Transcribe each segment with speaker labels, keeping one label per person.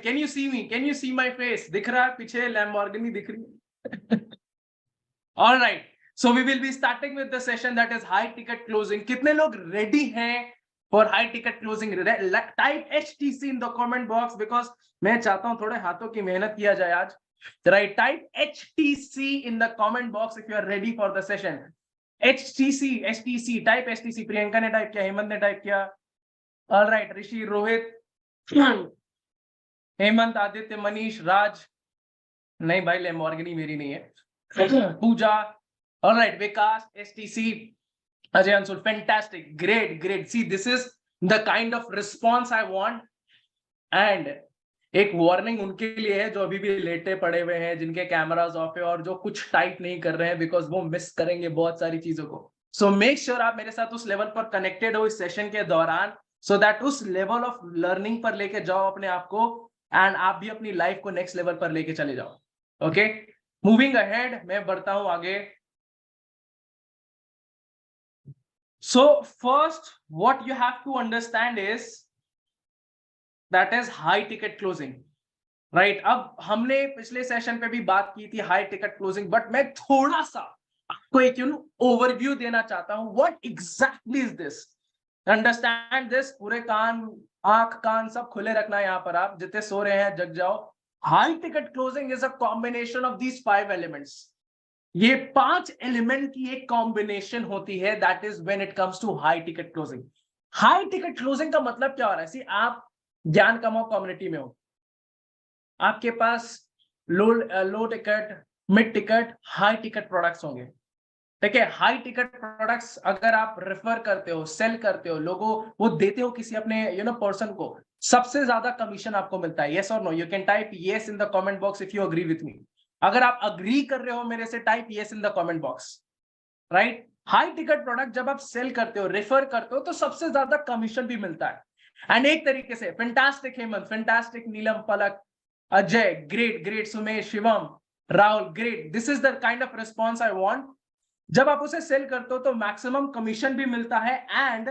Speaker 1: Can you see me? Can you see my face? दिख रहा है पीछे Lamborghini दिख रही है. All right. So we will be starting with the session that is high ticket closing. कितने लोग ready हैं for high ticket closing? Type HTC in the comment box because मैं चाहता हूँ थोड़े हाथों की मेहनत किया जाए आज. Right. Type HTC in the comment box if you are ready for the session. HTC. Type HTC. Priyanka ने टाइप किया, हेमंत ने टाइप किया. All right. ऋषि, रोहित, हेमंत, आदित्य, मनीष, राज. नहीं भाई, लैम्बोर्गिनी मेरी नहीं है. पूजा. All right, Vikas, STC, Ajay Ansul, fantastic, great. See, this is the kind of response I want. And एक वार्निंग उनके लिए है जो अभी भी लेटे पड़े हुए हैं, जिनके कैमरास ऑफ है और जो कुछ टाइप नहीं कर रहे हैं, बिकॉज वो मिस करेंगे बहुत सारी चीजों को. सो मेक श्योर आप मेरे साथ उस लेवल पर कनेक्टेड हो इस सेशन के दौरान, सो दैट उस लेवल ऑफ लर्निंग पर लेके जाओ अपने आप को एंड आप भी अपनी लाइफ को नेक्स्ट लेवल पर लेके चले जाओ. ओके, मूविंग अहेड, मैं बढ़ता हूं आगे. So first, what you have to understand is that is high ticket closing, right? अब हमने पिछले सेशन पे भी बात की थी high ticket closing, but मैं थोड़ा सा आपको एक ओवरव्यू देना चाहता हूं. What exactly is this? Understand this. पूरे कान, आंख, कान सब खुले रखना है यहाँ पर. आप जितने सो रहे हैं जग जाओ. High ticket closing is a combination of these 5 elements. ये 5 एलिमेंट की एक कॉम्बिनेशन होती है. That is when it comes to high ticket closing. High ticket closing का मतलब क्या हो रहा है? सी, आप ज्ञान कमाओ कम्युनिटी में हो, आपके पास low ticket, mid ticket, high ticket products होंगे. ठीक है, हाई टिकट प्रोडक्ट्स अगर आप रेफर करते हो, सेल करते हो, लोगों वो देते हो किसी अपने पर्सन को, सबसे ज्यादा कमीशन आपको मिलता है. यस और no? You can type yes in the comment box if you agree with me. अगर आप अग्री कर रहे हो मेरे से, type yes in the comment box. Right. High ticket product जब आप सेल करते हो, रेफर करते हो, तो सबसे ज्यादा कमीशन भी मिलता है. एंड एक तरीके से fantastic Hemant, fantastic Neelam, Palak, Ajay, great, Sumesh, Shivam, Rahul, great. This is the kind of response I want. जब आप उसे सेल करते हो तो मैक्सिमम कमीशन भी मिलता है एंड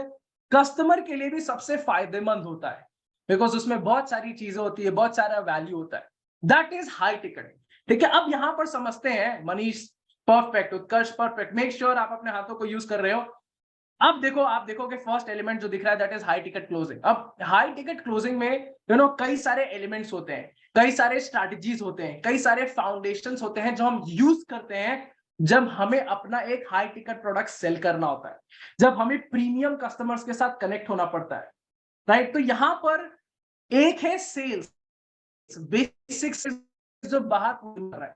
Speaker 1: कस्टमर के लिए भी सबसे फायदेमंद होता है, बिकॉज उसमें बहुत सारी चीजें होती है, बहुत सारा वैल्यू होता है. That is high ticket. ठीक है, अब यहां पर समझते हैं. मनीष परफेक्ट, उत्कर्ष परफेक्ट. मेक श्योर आप अपने हाथों को यूज कर रहे हो. अब देखो, आप देखोगे फर्स्ट एलिमेंट जो दिख रहा है that is high ticket closing. अब हाई टिकट क्लोजिंग में कई सारे एलिमेंट्स होते हैं, कई सारे स्ट्रैटेजीज होते हैं, कई सारे फाउंडेशंस होते हैं जो हम यूज करते हैं जब हमें अपना एक हाई टिकट प्रोडक्ट सेल करना होता है, जब हमें प्रीमियम कस्टमर्स के साथ कनेक्ट होना पड़ता है. राइट. तो यहां पर एक है सेल्स, बेसिक जो बाहर कर रहा है.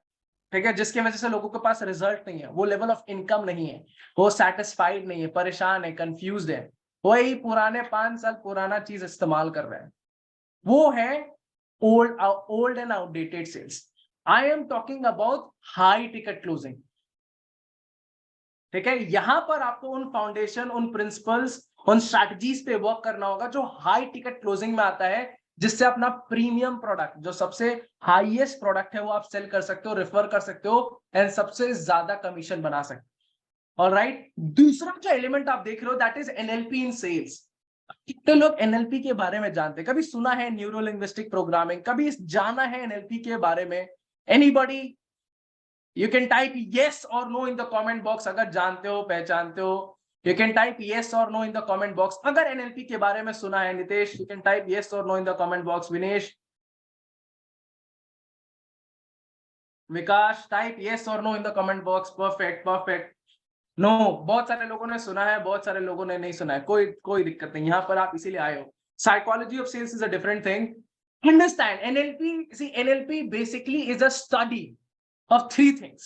Speaker 1: ठीक है, जिसकी वजह से लोगों के पास रिजल्ट नहीं है, वो लेवल ऑफ इनकम नहीं है, वो सेटिस्फाइड नहीं है, परेशान है, कंफ्यूज्ड है, वही पुराने 5 साल पुराना चीज इस्तेमाल कर रहे हैं. वो है old and outdated sales. I am talking about high ticket closing. ठीक है, यहां पर आपको उन फाउंडेशन, उन प्रिंसिपल्स, उन स्ट्रैटेजीज पे वर्क करना होगा जो हाई टिकट क्लोजिंग में आता है, जिससे अपना प्रीमियम प्रोडक्ट, जो सबसे हाईएस्ट प्रोडक्ट है, वो आप सेल कर सकते हो, रेफर कर सकते हो एंड सबसे ज्यादा कमीशन बना सकते हो. ऑलराइट. दूसरा जो एलिमेंट आप देख रहे हो that is NLP in sales. कितने लोग एनएलपी के बारे में जानते हैं? कभी सुना है न्यूरो लिंग्विस्टिक प्रोग्रामिंग? कभी जाना है एनएलपी के बारे में? Anybody? You can type yes or no in the comment box अगर जानते हो, पहचानते हो. You can type yes or no in the comment box अगर NLP के बारे में सुना है. Nitesh, you can type yes or no in the comment box. Vinesh, Vikas, type yes or no in the comment box. Perfect. No, बहुत सारे लोगों ने सुना है, बहुत सारे लोगों ने नहीं सुना है. कोई दिक्कत नहीं, यहाँ पर आप इसीलिए आए हो. Psychology of sales is a different thing. Understand, NLP basically is a study of 3 things.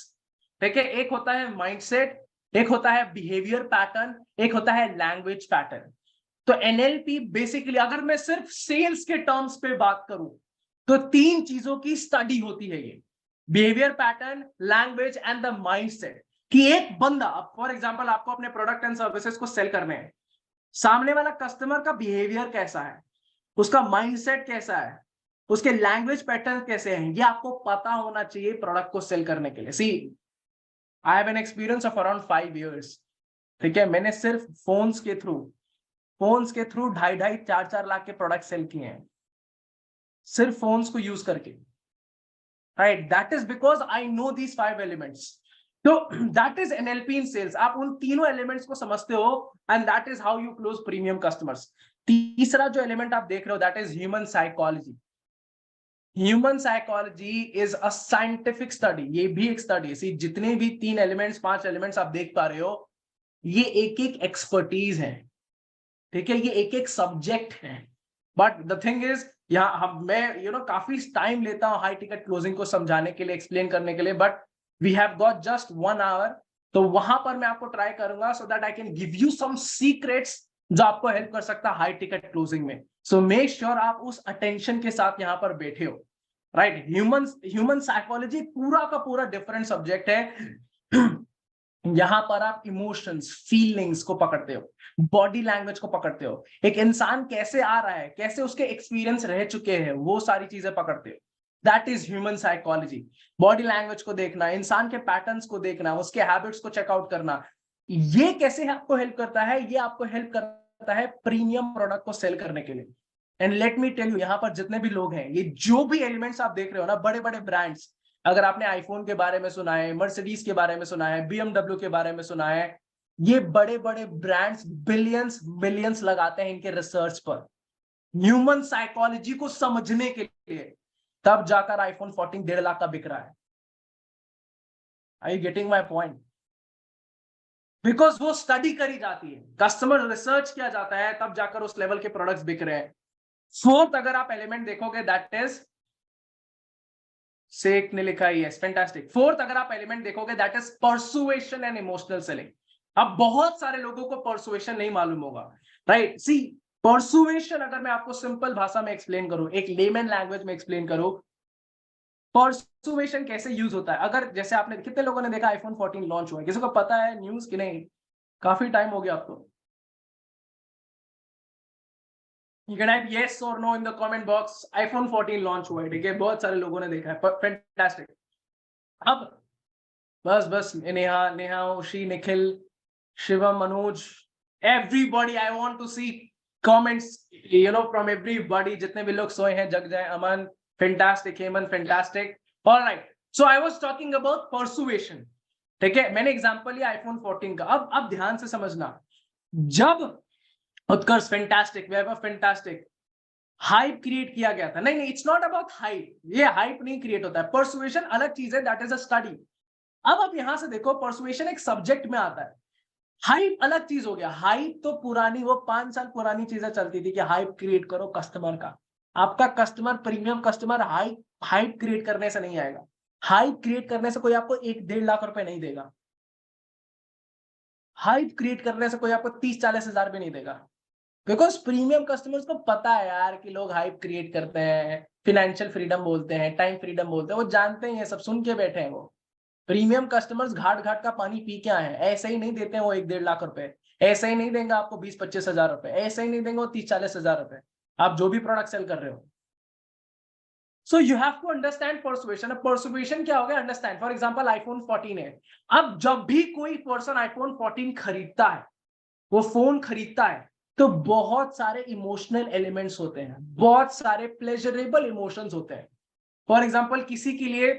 Speaker 1: ठीक है, एक होता है माइंडसेट, एक होता है बिहेवियर पैटर्न, एक होता है लैंग्वेज पैटर्न. तो एनएलपी बेसिकली, अगर मैं सिर्फ सेल्स के टर्म्स पे बात करूं, तो 3 चीजों की स्टडी होती है ये: behaviour pattern, language and the mindset. कि एक बंदा, फॉर एग्जांपल, आपको अपने प्रोडक्ट एंड सर्विसेज को सेल करने हैं, सामने वाला कस्टमर का बिहेवियर कैसा है, उसका माइंडसेट कैसा है, उसके लैंग्वेज पैटर्न कैसे हैं, ये आपको पता होना चाहिए प्रोडक्ट को सेल करने के लिए. See, I have an experience of around 5 years. ठीक है, मैंने सिर्फ फोन्स के थ्रू 2.5-4 लाख के प्रोडक्ट सेल किए हैं. सिर्फ फोन्स को यूज करके, right? That is because I know these 5 elements. तो that is NLP in sales. आप उन तीनों एलिमेंट्स को समझते हो and that is how you close premium customers. तीसरा जो एलिमेंट आप देख रहे हो that is human psychology. Human psychology is a scientific study. ये भी एक स्टडी है। जितने भी 3 एलिमेंट्स 5 एलिमेंट्स आप देख पा रहे हो, ये एक एक एक्सपर्टीज है, ठीक है? ये एक एक सब्जेक्ट है। बट द थिंग इज, यहाँ हम मैं काफी टाइम लेता हूँ हाई टिकट क्लोजिंग को समझाने के लिए, एक्सप्लेन करने के लिए, but we have got just 1 hour. तो वहां पर मैं आपको ट्राई करूंगा so that I can give you some secrets जो आपको हेल्प कर सकता है हाई टिकट क्लोजिंग में। सो मेक श्योर आप उस अटेंशन के साथ यहाँ पर बैठे हो, राइट? ह्यूमन साइकोलॉजी पूरा का पूरा डिफरेंट सब्जेक्ट है। यहां पर आप इमोशंस, फीलिंग्स को पकड़ते हो, बॉडी लैंग्वेज को पकड़ते हो, एक इंसान कैसे आ रहा है, कैसे उसके एक्सपीरियंस रह चुके हैं, वो सारी चीजें पकड़ते हो। That is human psychology. Body language को देखना, इंसान के पैटर्न्स को देखना, उसके हैबिट्स को चेकआउट करना, ये कैसे आपको हेल्प करता है? ये आपको हेल्प करता है प्रीमियम प्रोडक्ट को सेल करने के लिए। And let me tell you, यहाँ पर जितने भी लोग हैं, ये जो भी एलिमेंट्स आप देख रहे हो ना, बड़े बड़े ब्रांड्स, अगर आपने आईफोन के बारे में सुना है, मर्सिडीज के बारे में सुना है, बीएमडब्ल्यू के बारे में सुना है, ये बड़े बड़े ब्रांड्स बिलियंस मिलियंस लगाते हैं इनके रिसर्च पर, ह्यूमन साइकोलॉजी को समझने के लिए। तब जाकर आईफोन 14 1.5 लाख का बिक रहा है। Are you getting my point? Because वो स्टडी करी जाती है, कस्टमर रिसर्च किया जाता है, तब जाकर उस लेवल के प्रोडक्ट्स बिक रहे हैं। फोर्थ अगर आप एलिमेंट देखोगे दैट इज, सेक ने लिखा है यस, फैंटास्टिक। फोर्थ अगर आप एलिमेंट देखोगे that is persuasion and emotional selling. अब बहुत सारे लोगों को परसुएशन नहीं मालूम होगा, राइट? सी, परसुएशन अगर मैं आपको सिंपल भाषा में एक्सप्लेन करूं, एक लेमन लैंग्वेज में एक्सप्लेन करूं, परसुएशन कैसे यूज होता है। अगर जैसे आपने, कितने लोगों ने देखा आईफोन 14 लॉन्च हुआ है? किसी को पता है न्यूज की नहीं? काफी टाइम हो गया अब तो। You can type yes or no in the comment box. iPhone 14 launch हुआ है, ठीक है? बहुत सारे लोगों ने देखा है, फैंटास्टिक। अब बस Neha, Ushi, Nikhil, Shivam, Manoj, everybody, I want to see comments from everybody. जितने भी लोग सोए हैं जग जाए। Aman fantastic, Hemant fantastic. Alright, so I was talking about persuasion, ठीक है? मैंने एग्जांपल लिया आईफोन 14 का। अब ध्यान से समझना, जब उत्कर्ष फैंटास्टिक, वैभव फैंटास्टिक, हाइप क्रिएट किया गया था। नहीं, इट्स नॉट अबाउट हाइप। ये हाइप नहीं क्रिएट होता है। परसुएशन अलग चीज है, दैट इज अ स्टडी। अब आप यहां से देखो, परसुएशन एक सब्जेक्ट में आता है, हाइप अलग चीज हो गया। हाइप तो पुरानी, वो 5 साल पुरानी चीजें चलती थी कि हाइप क्रिएट करो कस्टमर का। आपका customer, premium customer, hype create करने से नहीं आएगा। हाइप क्रिएट करने से कोई आपको 1-1.5 लाख रुपए नहीं देगा। हाइप क्रिएट करने से कोई आपको 30-40 हजार भी नहीं देगा। बिकॉज प्रीमियम कस्टमर्स को पता है यार कि लोग हाइप क्रिएट करते हैं, फिनेंशियल फ्रीडम बोलते हैं, टाइम फ्रीडम बोलते हैं, वो जानते हैं, सब सुन के बैठे हैं। वो प्रीमियम कस्टमर्स घाट घाट का पानी पी के आए हैं। ऐसे ही नहीं देते हैं वो 1-1.5 लाख रुपए, ऐसे ही नहीं देंगे आपको 20-25 हजार रुपए, ऐसे ही नहीं देंगे वो 30-40 हजार रुपए, आप जो भी प्रोडक्ट सेल कर रहे हो। So you have to understand persuasion. अब परसुएशन क्या हो गया? अंडरस्टैंड। फॉर एग्जांपल आईफोन 14 है। अब जब भी कोई पर्सन आईफोन 14 खरीदता है, वो फोन खरीदता है, तो बहुत सारे इमोशनल एलिमेंट्स होते हैं, बहुत सारे प्लेजरेबल इमोशंस होते हैं। फॉर एग्जांपल किसी के लिए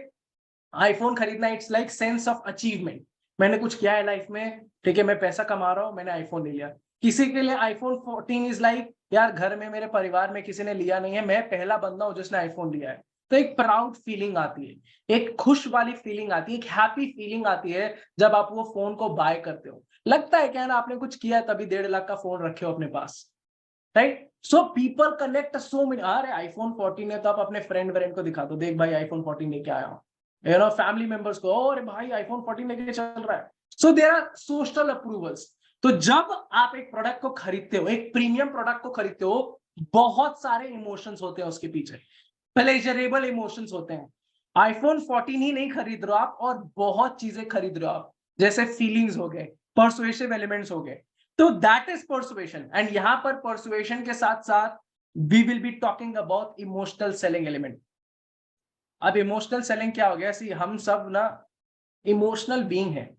Speaker 1: आईफोन खरीदना it's like sense of achievement. मैंने कुछ किया है लाइफ में, ठीक है, मैं पैसा कमा रहा हूं, मैंने आईफोन ले लिया। किसी के लिए आईफोन 14 इज लाइक, यार घर में मेरे परिवार में किसी ने लिया नहीं है, मैं पहला बंदा हूं जिसने आईफोन लिया है। तो एक प्राउड फीलिंग आती है, एक खुश वाली फीलिंग आती है, एक हैप्पी फीलिंग आती है जब आप वो फोन को बाय करते हो। लगता है क्या ना, आपने कुछ किया तभी 1.5 लाख का फोन रखे हो अपने पास, right? So people connect so many. अरे आईफोन 14 है तो आप अपने फ्रेंड को दिखा दो, देख भाई आईफोन 14 लेके आया हूं। फैमिली मेंबर्स को, अरे भाई आईफोन 14 लेके चल रहा है। So there are social approvals. तो जब आप एक प्रोडक्ट को खरीदते हो, एक प्रीमियम प्रोडक्ट को खरीदते हो, बहुत सारे इमोशंस होते हैं उसके पीछे, प्लेजरेबल इमोशंस होते हैं। आईफोन 14 ही नहीं खरीद रहे हो आप, और बहुत चीजें खरीद रहे हो आप, जैसे फीलिंग्स हो गए, परसुएसिव एलिमेंट्स हो गए। तो दैट इज परसुएशन। एंड यहां पर परसुएशन के साथ साथ we will be talking about emotional selling element. अब इमोशनल सेलिंग क्या हो गया? सी, हम सब ना इमोशनल बीइंग है,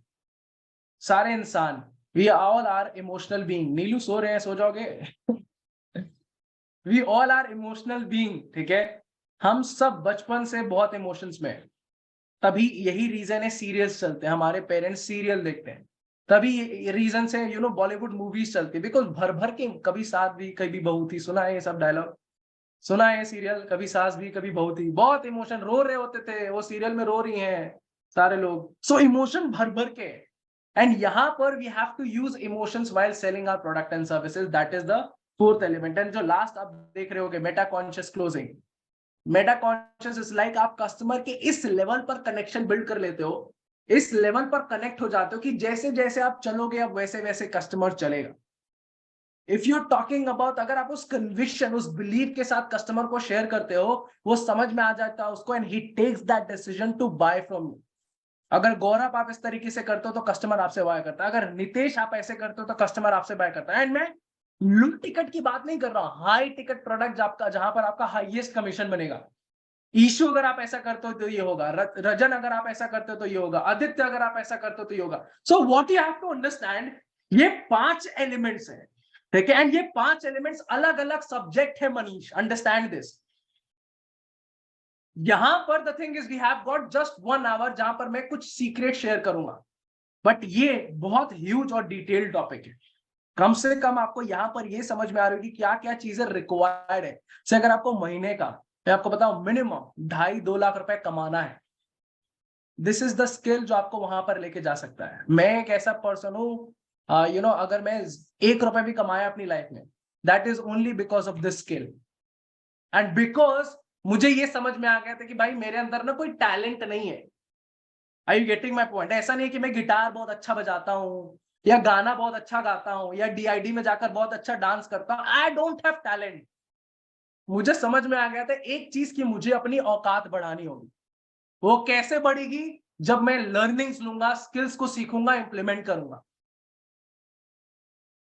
Speaker 1: सारे इंसान, we all are emotional being. Neelu सो रहे हैं, सो जाओगे? We all are emotional being, ठीक है? हम सब बचपन से बहुत इमोशंस में हैं, तभी यही रीजन है सीरियल्स चलते हैं, हमारे पेरेंट्स सीरियल देखते हैं, तभी रीजन से बॉलीवुड मूवीज चलती है, बिकॉज भर भर के कभी सास भी कभी बहू थी, सुना है ये सब डायलॉग, सुना है सीरियल कभी सास भी कभी बहू थी, बहुत इमोशन, रो रहे होते थे, वो सीरियल में रो रही हैं सारे लोग, सो इमोशन भर भर के। एंड यहाँ पर we have to use emotions while selling our product and services, that is the fourth element. And जो लास्ट आप देख रहे होगे, meta conscious closing, meta conscious is like आप कस्टमर के इस लेवल पर कनेक्शन बिल्ड कर लेते हो, इस लेवल पर कनेक्ट हो जाते हो कि जैसे जैसे आप चलोगे अब वैसे वैसे कस्टमर चलेगा। इफ यू टॉकिंग अबाउट, अगर आप उस कन्विक्शन, उस बिलीव के साथ कस्टमर को शेयर करते हो, वो समझ में आ जाता है उसको, and he takes that decision to buy from you. अगर गौरव आप इस तरीके से करते हो तो कस्टमर आपसे बाय करता है, अगर नितेश आप ऐसे करते हो तो कस्टमर आपसे बाय करता है। एंड मैं लो टिकट की बात नहीं कर रहा हूं, हाई टिकट प्रोडक्ट आपका, जहां पर आपका हाईएस्ट कमीशन बनेगा। ईशु अगर आप ऐसा करते हो तो ये होगा, रजन अगर आप ऐसा करते हो तो ये होगा, आदित्य अगर आप ऐसा करते हो तो ये होगा। So what you have to understand, ये 5 एलिमेंट्स हैं, ठीक है, एंड ये 5 एलिमेंट्स अलग अलग सब्जेक्ट है मनीष, अंडरस्टैंड दिस। यहां पर the thing is we have got just 1 hour जहां पर मैं कुछ सीक्रेट शेयर करूंगा, बट ये बहुत ह्यूज और डिटेल्ड टॉपिक है। कम से कम आपको यहां पर ये समझ में आ रही है कि क्या क्या चीजें रिक्वायर्ड है। से अगर आपको महीने का, मैं आपको बताऊं, मिनिमम 2.5-2 लाख रुपए कमाना है, दिस इज द स्किल जो आपको वहां पर लेके जा सकता है। मैं एक ऐसा पर्सन हूं, अगर मैं 1 रुपए भी कमाया अपनी लाइफ में, that is only because of this skill, and because मुझे ये समझ में आ गया था कि भाई मेरे अंदर ना कोई टैलेंट नहीं है। Are you getting my point? ऐसा नहीं है कि मैं गिटार बहुत अच्छा बजाता हूँ, या गाना बहुत अच्छा गाता हूँ, या डीआईडी में जाकर बहुत अच्छा डांस करता हूँ, आई डोंट हैव टैलेंट। मुझे समझ में आ गया था एक चीज की, मुझे अपनी औकात बढ़ानी होगी। वो कैसे बढ़ेगी? जब मैं लर्निंग्स लूंगा, स्किल्स को सीखूंगा, इंप्लीमेंट करूंगा।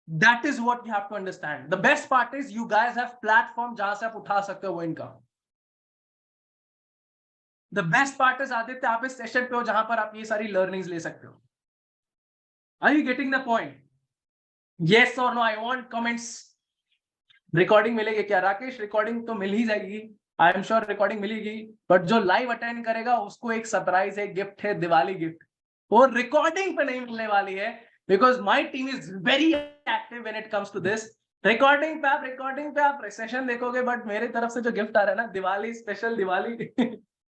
Speaker 1: That is what you have to understand. The best part is you guys have platform जहां से आप उठा सकते हो वो income. The best part is Aditya, आप इस सेशन पे हो जहां पर आप ये सारी लर्निंग्स ले सकते हो। Are you getting the point? Yes और no? I want comments. Recording मिलेगी क्या राकेश? रिकॉर्डिंग तो मिल ही जाएगी, आई एम श्योर रिकॉर्डिंग मिलेगी, बट जो लाइव अटेंड करेगा उसको एक सरप्राइज है, गिफ्ट है, दिवाली गिफ्ट, वो रिकॉर्डिंग पे नहीं मिलने वाली है, because my team is very active when it comes to this. Recording पे आप सेशन देखोगे, बट मेरी तरफ से जो गिफ्ट आ रहा है ना, दिवाली स्पेशल दिवाली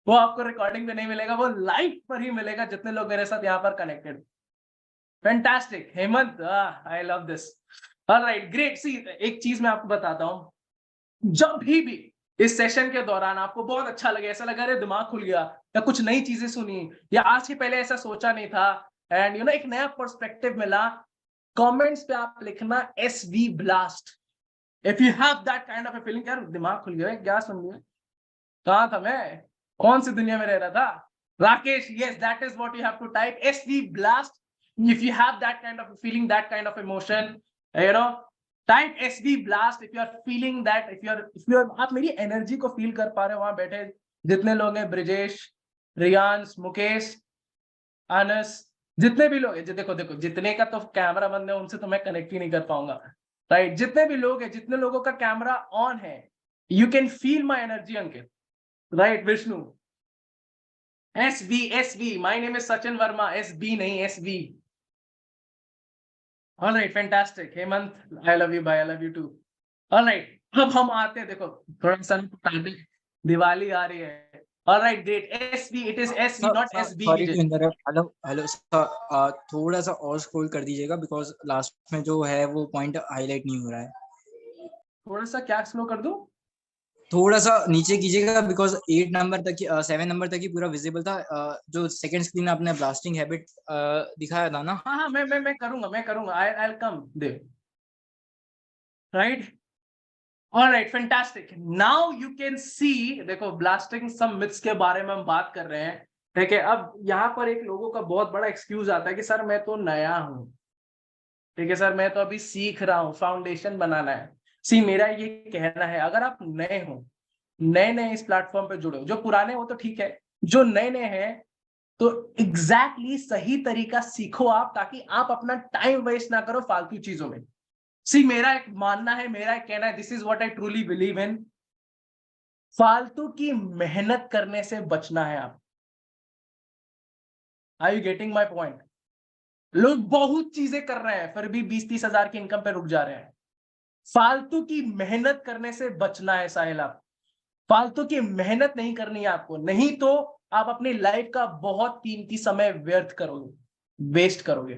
Speaker 1: वो आपको रिकॉर्डिंग पे नहीं मिलेगा, वो लाइव पर ही मिलेगा, जितने लोग मेरे साथ यहाँ पर connected. Fantastic Hemant, I love this. Alright, great. See, एक चीज मैं आपको बताता हूँ, जब भी इस सेशन के दौरान आपको बहुत अच्छा लगे, ऐसा लगा अरे दिमाग खुल गया, या कुछ नई चीजें सुनी, या आज के पहले ऐसा सोचा नहीं था, एंड एक नया पर्सपेक्टिव मिला, कमेंट्स पे आप लिखना SV blast. If you have that kind of a feeling, यार दिमाग खुल गया, क्या सुन लिया, कहाँ था मैं, कौन सी दुनिया में रह रहा था Rakesh? Yes, that is what you have to type, SV blast। if you have that kind of a feeling, that kind of emotion, type SV blast if you are feeling that, if you are, आप मेरी energy को feel कर पा रहे हो वहां बैठे जितने लोग हैं, ब्रिजेश, रियांश, मुकेश, अनस, जितने भी लोग हैं, देखो देखो, जितने का तो कैमरा बंद है उनसे तो मैं कनेक्ट ही नहीं कर पाऊंगा, राइट? जितने भी लोग हैं, जितने लोगों का कैमरा ऑन है, you can feel my energy Ankit, right? Vishnu, SV, my name is Sachin Varma, SB नहीं, SV। Alright, fantastic Hemant, I love you भाई, I love you too. Alright, अब हम आते हैं, देखो थोड़ा सा दिवाली आ रही है। Alright, great, SV, it is SV not SB।
Speaker 2: Sorry to interrupt. Hello hello sir, थोड़ा सा और स्क्रॉल कर दीजिएगा, बिकॉज लास्ट में जो है वो पॉइंट हाईलाइट नहीं हो रहा है।
Speaker 1: थोड़ा सा क्या स्लो कर दूं?
Speaker 2: थोड़ा सा नीचे कीजिएगा, बिकॉज 8 नंबर तक 7 नंबर तक ही पूरा विजिबल था। जो सेकंड स्क्रीन आपने ब्लास्टिंग हैबिट दिखाया था ना।
Speaker 1: हाँ, मैं करूंगा, I will come there, right? Alright, fantastic. Now you can see, देखो ब्लास्टिंग सम मिथ्स के बारे में हम बात कर रहे हैं, ठीक है? अब यहाँ पर एक लोगों का बहुत बड़ा एक्सक्यूज आता है कि सर मैं तो नया हूँ, ठीक है सर, मैं तो अभी सीख रहा हूँ, फाउंडेशन बनाना है। सी, मेरा ये कहना है, अगर आप नए हो, नए इस प्लेटफॉर्म पे जुड़े हो, जो पुराने हो तो ठीक है, जो नए हैं तो एग्जैक्टली सही तरीका सीखो आप, ताकि आप अपना टाइम वेस्ट ना करो फालतू चीजों में। सी, मेरा एक मानना है, मेरा एक कहना है, this is what I truly believe in, फालतू की मेहनत करने से बचना है आप। Are you getting my point? लोग बहुत चीजें कर रहे हैं फिर भी 20-30 हजार की इनकम पे रुक जा रहे हैं। फालतू की मेहनत करने से बचना है साहिल। आप फालतू की मेहनत नहीं करनी है आपको, नहीं तो आप अपनी लाइफ का बहुत कीमती समय व्यर्थ करोगे, वेस्ट करोगे।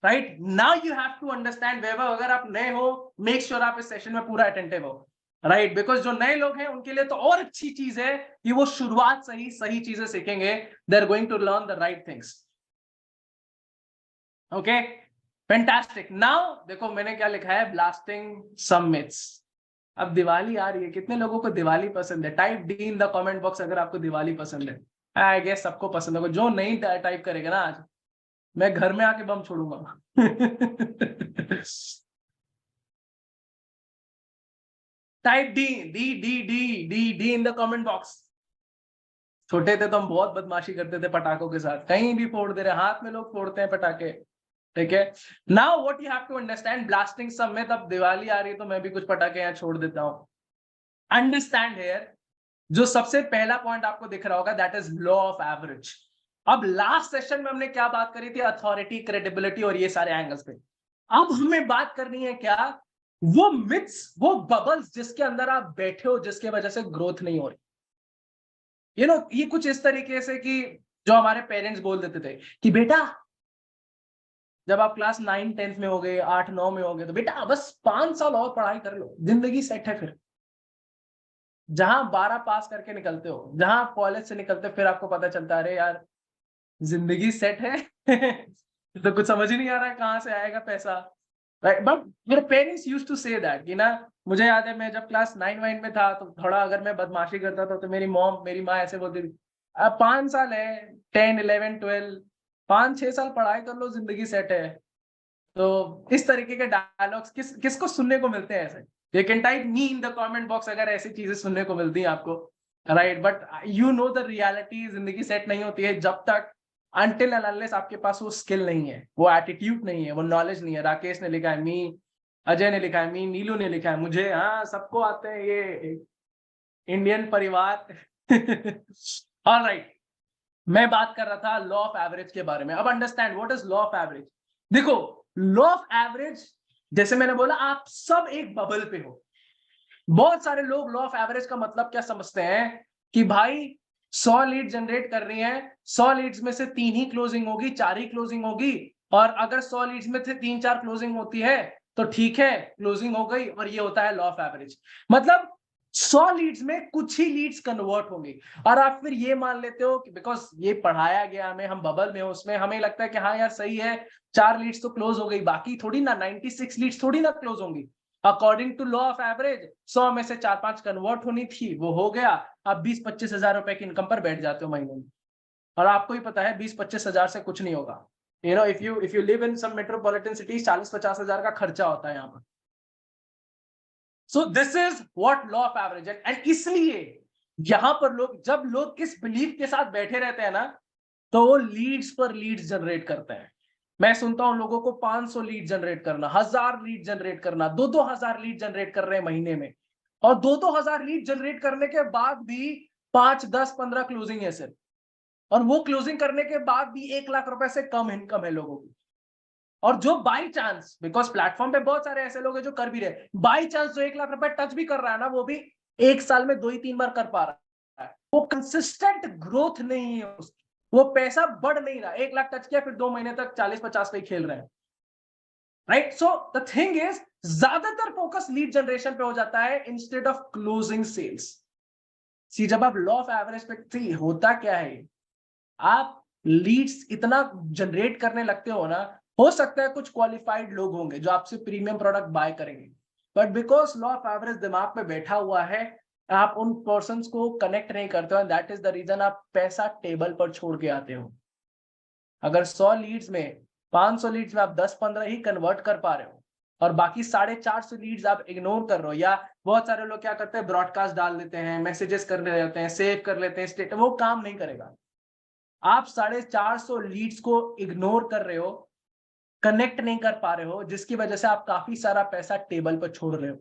Speaker 1: Right now you have to understand. Vaibhav, अगर आप नए हो, मेक श्योर आप इस सेशन में पूरा अटेंटिव हो। राइट बिकॉज जो नए लोग हैं उनके लिए तो और अच्छी चीज है कि वो शुरुआत से ही सही चीजें सीखेंगे। They are going to learn the right things. Okay, fantastic. Now देखो मैंने क्या लिखा है, ब्लास्टिंग सम मिथ्स। अब दिवाली आ रही है, कितने लोगों को दिवाली पसंद है? Type D in the comment box अगर आपको दिवाली पसंद है। आई गेस सबको पसंद होगा। जो नहीं टाइप करेगा ना, आज मैं घर में आके बम छोड़ूंगा। Type D D D D D D in the comment box. छोटे थे तो हम बहुत बदमाशी करते थे पटाखों के साथ, कहीं भी फोड़ दे रहे, हाथ में लोग फोड़ते हैं पटाखे। ठीक है, now what you have to understand, blasting some myth. अब दिवाली आ रही है तो मैं भी कुछ पटाखे यहाँ छोड़ देता हूँ। अंडरस्टैंड हियर, जो सबसे पहला पॉइंट आपको दिख रहा होगा, that is law of average. अब लास्ट सेशन में हमने क्या बात करी थी? अथॉरिटी, क्रेडिबिलिटी और ये सारे एंगल्स पे। अब हमें बात करनी है क्या, वो मिथ्स, वो बबल्स जिसके अंदर आप बैठे हो, जिसके वजह से ग्रोथ नहीं हो रही। ये कुछ इस तरीके से कि जो हमारे पेरेंट्स बोल देते थे कि बेटा, जब आप क्लास 9-10 में हो गए, 8-9 में हो गए, तो बेटा बस 5 साल और पढ़ाई कर लो, जिंदगी सेट है। फिर जहां 12 पास करके निकलते हो, जहां कॉलेज से निकलते हो, फिर आपको पता चलता है अरे यार जिंदगी सेट है। तो कुछ समझ ही नहीं आ रहा है कहां से आएगा पैसा। राइट, बट मेरे parents used to say that कि ना, मुझे याद है मैं जब क्लास 9 में था तो थोड़ा अगर मैं बदमाशी करता था तो मेरी माँ ऐसे बोलती थी, अब 5 साल है, 10, 11, 12, 5-6 साल पढ़ाई कर लो, जिंदगी सेट है। तो इस तरीके के डायलॉग्स किसको सुनने को मिलते हैं ऐसे? You can type me in the comment box अगर ऐसी चीजें सुनने को मिलती हैं आपको। Right, but you know the reality, जिंदगी सेट नहीं होती है जब तक, अनटिल एंड अनलेस आपके पास वो स्किल नहीं है, वो एटीट्यूड नहीं है, वो नॉलेज नहीं है। राकेश ने लिखा है मी, अजय ने लिखा है मी, नीलू ने लिखा है मुझे, हाँ सबको आते हैं ये इंडियन परिवार। ऑलराइट, मैं बात कर रहा था लॉ ऑफ एवरेज के बारे में। अब understand what is law of average. देखो, लॉ ऑफ एवरेज, जैसे मैंने बोला, आप सब एक बबल पे हो। बहुत सारे लोग लॉ ऑफ एवरेज का मतलब क्या समझते हैं कि भाई 100 लीड जनरेट कर रही है, 100 लीड्स में से 3 ही क्लोजिंग होगी, 4 ही क्लोजिंग होगी, और अगर 100 लीड्स में से 3-4 क्लोजिंग होती है तो ठीक है, क्लोजिंग हो गई, और ये होता है लॉ ऑफ एवरेज। मतलब 100 लीड्स में कुछ ही लीड्स कन्वर्ट होंगी, और आप फिर ये मान लेते हो कि बिकॉज ये पढ़ाया गया हमें, हम बबल में हो, उसमें हमें लगता है कि हाँ यार सही है, 4 लीड्स तो क्लोज हो गई, बाकी थोड़ी ना 96 लीड्स थोड़ी ना क्लोज होंगी। According to law of average 100 में से 4-5 कन्वर्ट होनी थी, वो हो गया। आप 20-25 हजार रुपए की इनकम पर बैठ जाते हो महीने में, और आपको ही पता है 20-25 हजार से कुछ नहीं होगा। If you live in some metropolitan cities, 40-50 हजार का खर्चा होता है यहाँ पर। So this is what law of average है। एंड इसलिए यहां पर जब लोग किस बिलीफ के साथ बैठे रहते हैं ना, तो वो लीड्स पर लीड्स जनरेट करते हैं। मैं सुनता हूं लोगों को 500 लीड जनरेट करना, 1000 लीड जनरेट करना, 2-2 हजार लीड जनरेट कर रहे हैं महीने में, और 2-2 हजार लीड जनरेट करने के बाद भी 5-10-15 क्लोजिंग है सिर्फ, और वो क्लोजिंग करने के बाद भी 1 लाख रुपए से कम इनकम है लोगों की। और जो बाई चांस, बिकॉज प्लेटफॉर्म पे बहुत सारे ऐसे लोग हैं जो कर भी रहे, बाई चांस जो 1 लाख रुपए टच भी कर रहा है ना, वो भी 1 साल में 2 ही 3 बार कर पा रहा है। वो कंसिस्टेंट ग्रोथ नहीं है उसकी, वो पैसा बढ़ नहीं रहा। 1 लाख टच किया, फिर 2 महीने तक 40-50 पे खेल रहे हैं। Right, so the thing is, ज्यादातर फोकस लीड जनरेशन पे हो जाता है इंस्टेड ऑफ क्लोजिंग सेल्स। सी, जब आप लॉ ऑफ एवरेज पे, होता क्या है, आप लीड्स इतना जनरेट करने लगते हो ना, हो सकता है कुछ क्वालिफाइड लोग होंगे जो आपसे प्रीमियम प्रोडक्ट बाय करेंगे, but because law of average दिमाग में बैठा हुआ है, आप उन पर्संस को कनेक्ट नहीं करते हो। दैट इज द रीजन आप पैसा टेबल पर छोड़ के आते हो। अगर 100 लीड्स में, 500 लीड्स में आप 10-15 ही कन्वर्ट कर पा रहे हो, और बाकी 450 लीड्स आप इग्नोर कर रहे हो, या बहुत सारे लोग क्या करते हैं, ब्रॉडकास्ट डाल देते हैं, मैसेजेस कर लेते हैं, सेव कर लेते हैं स्टेटस, वो काम नहीं करेगा। आप 450 लीड्स को इग्नोर कर रहे हो, कनेक्ट नहीं कर पा रहे हो, जिसकी वजह से आप काफी सारा पैसा टेबल पर छोड़ रहे हो।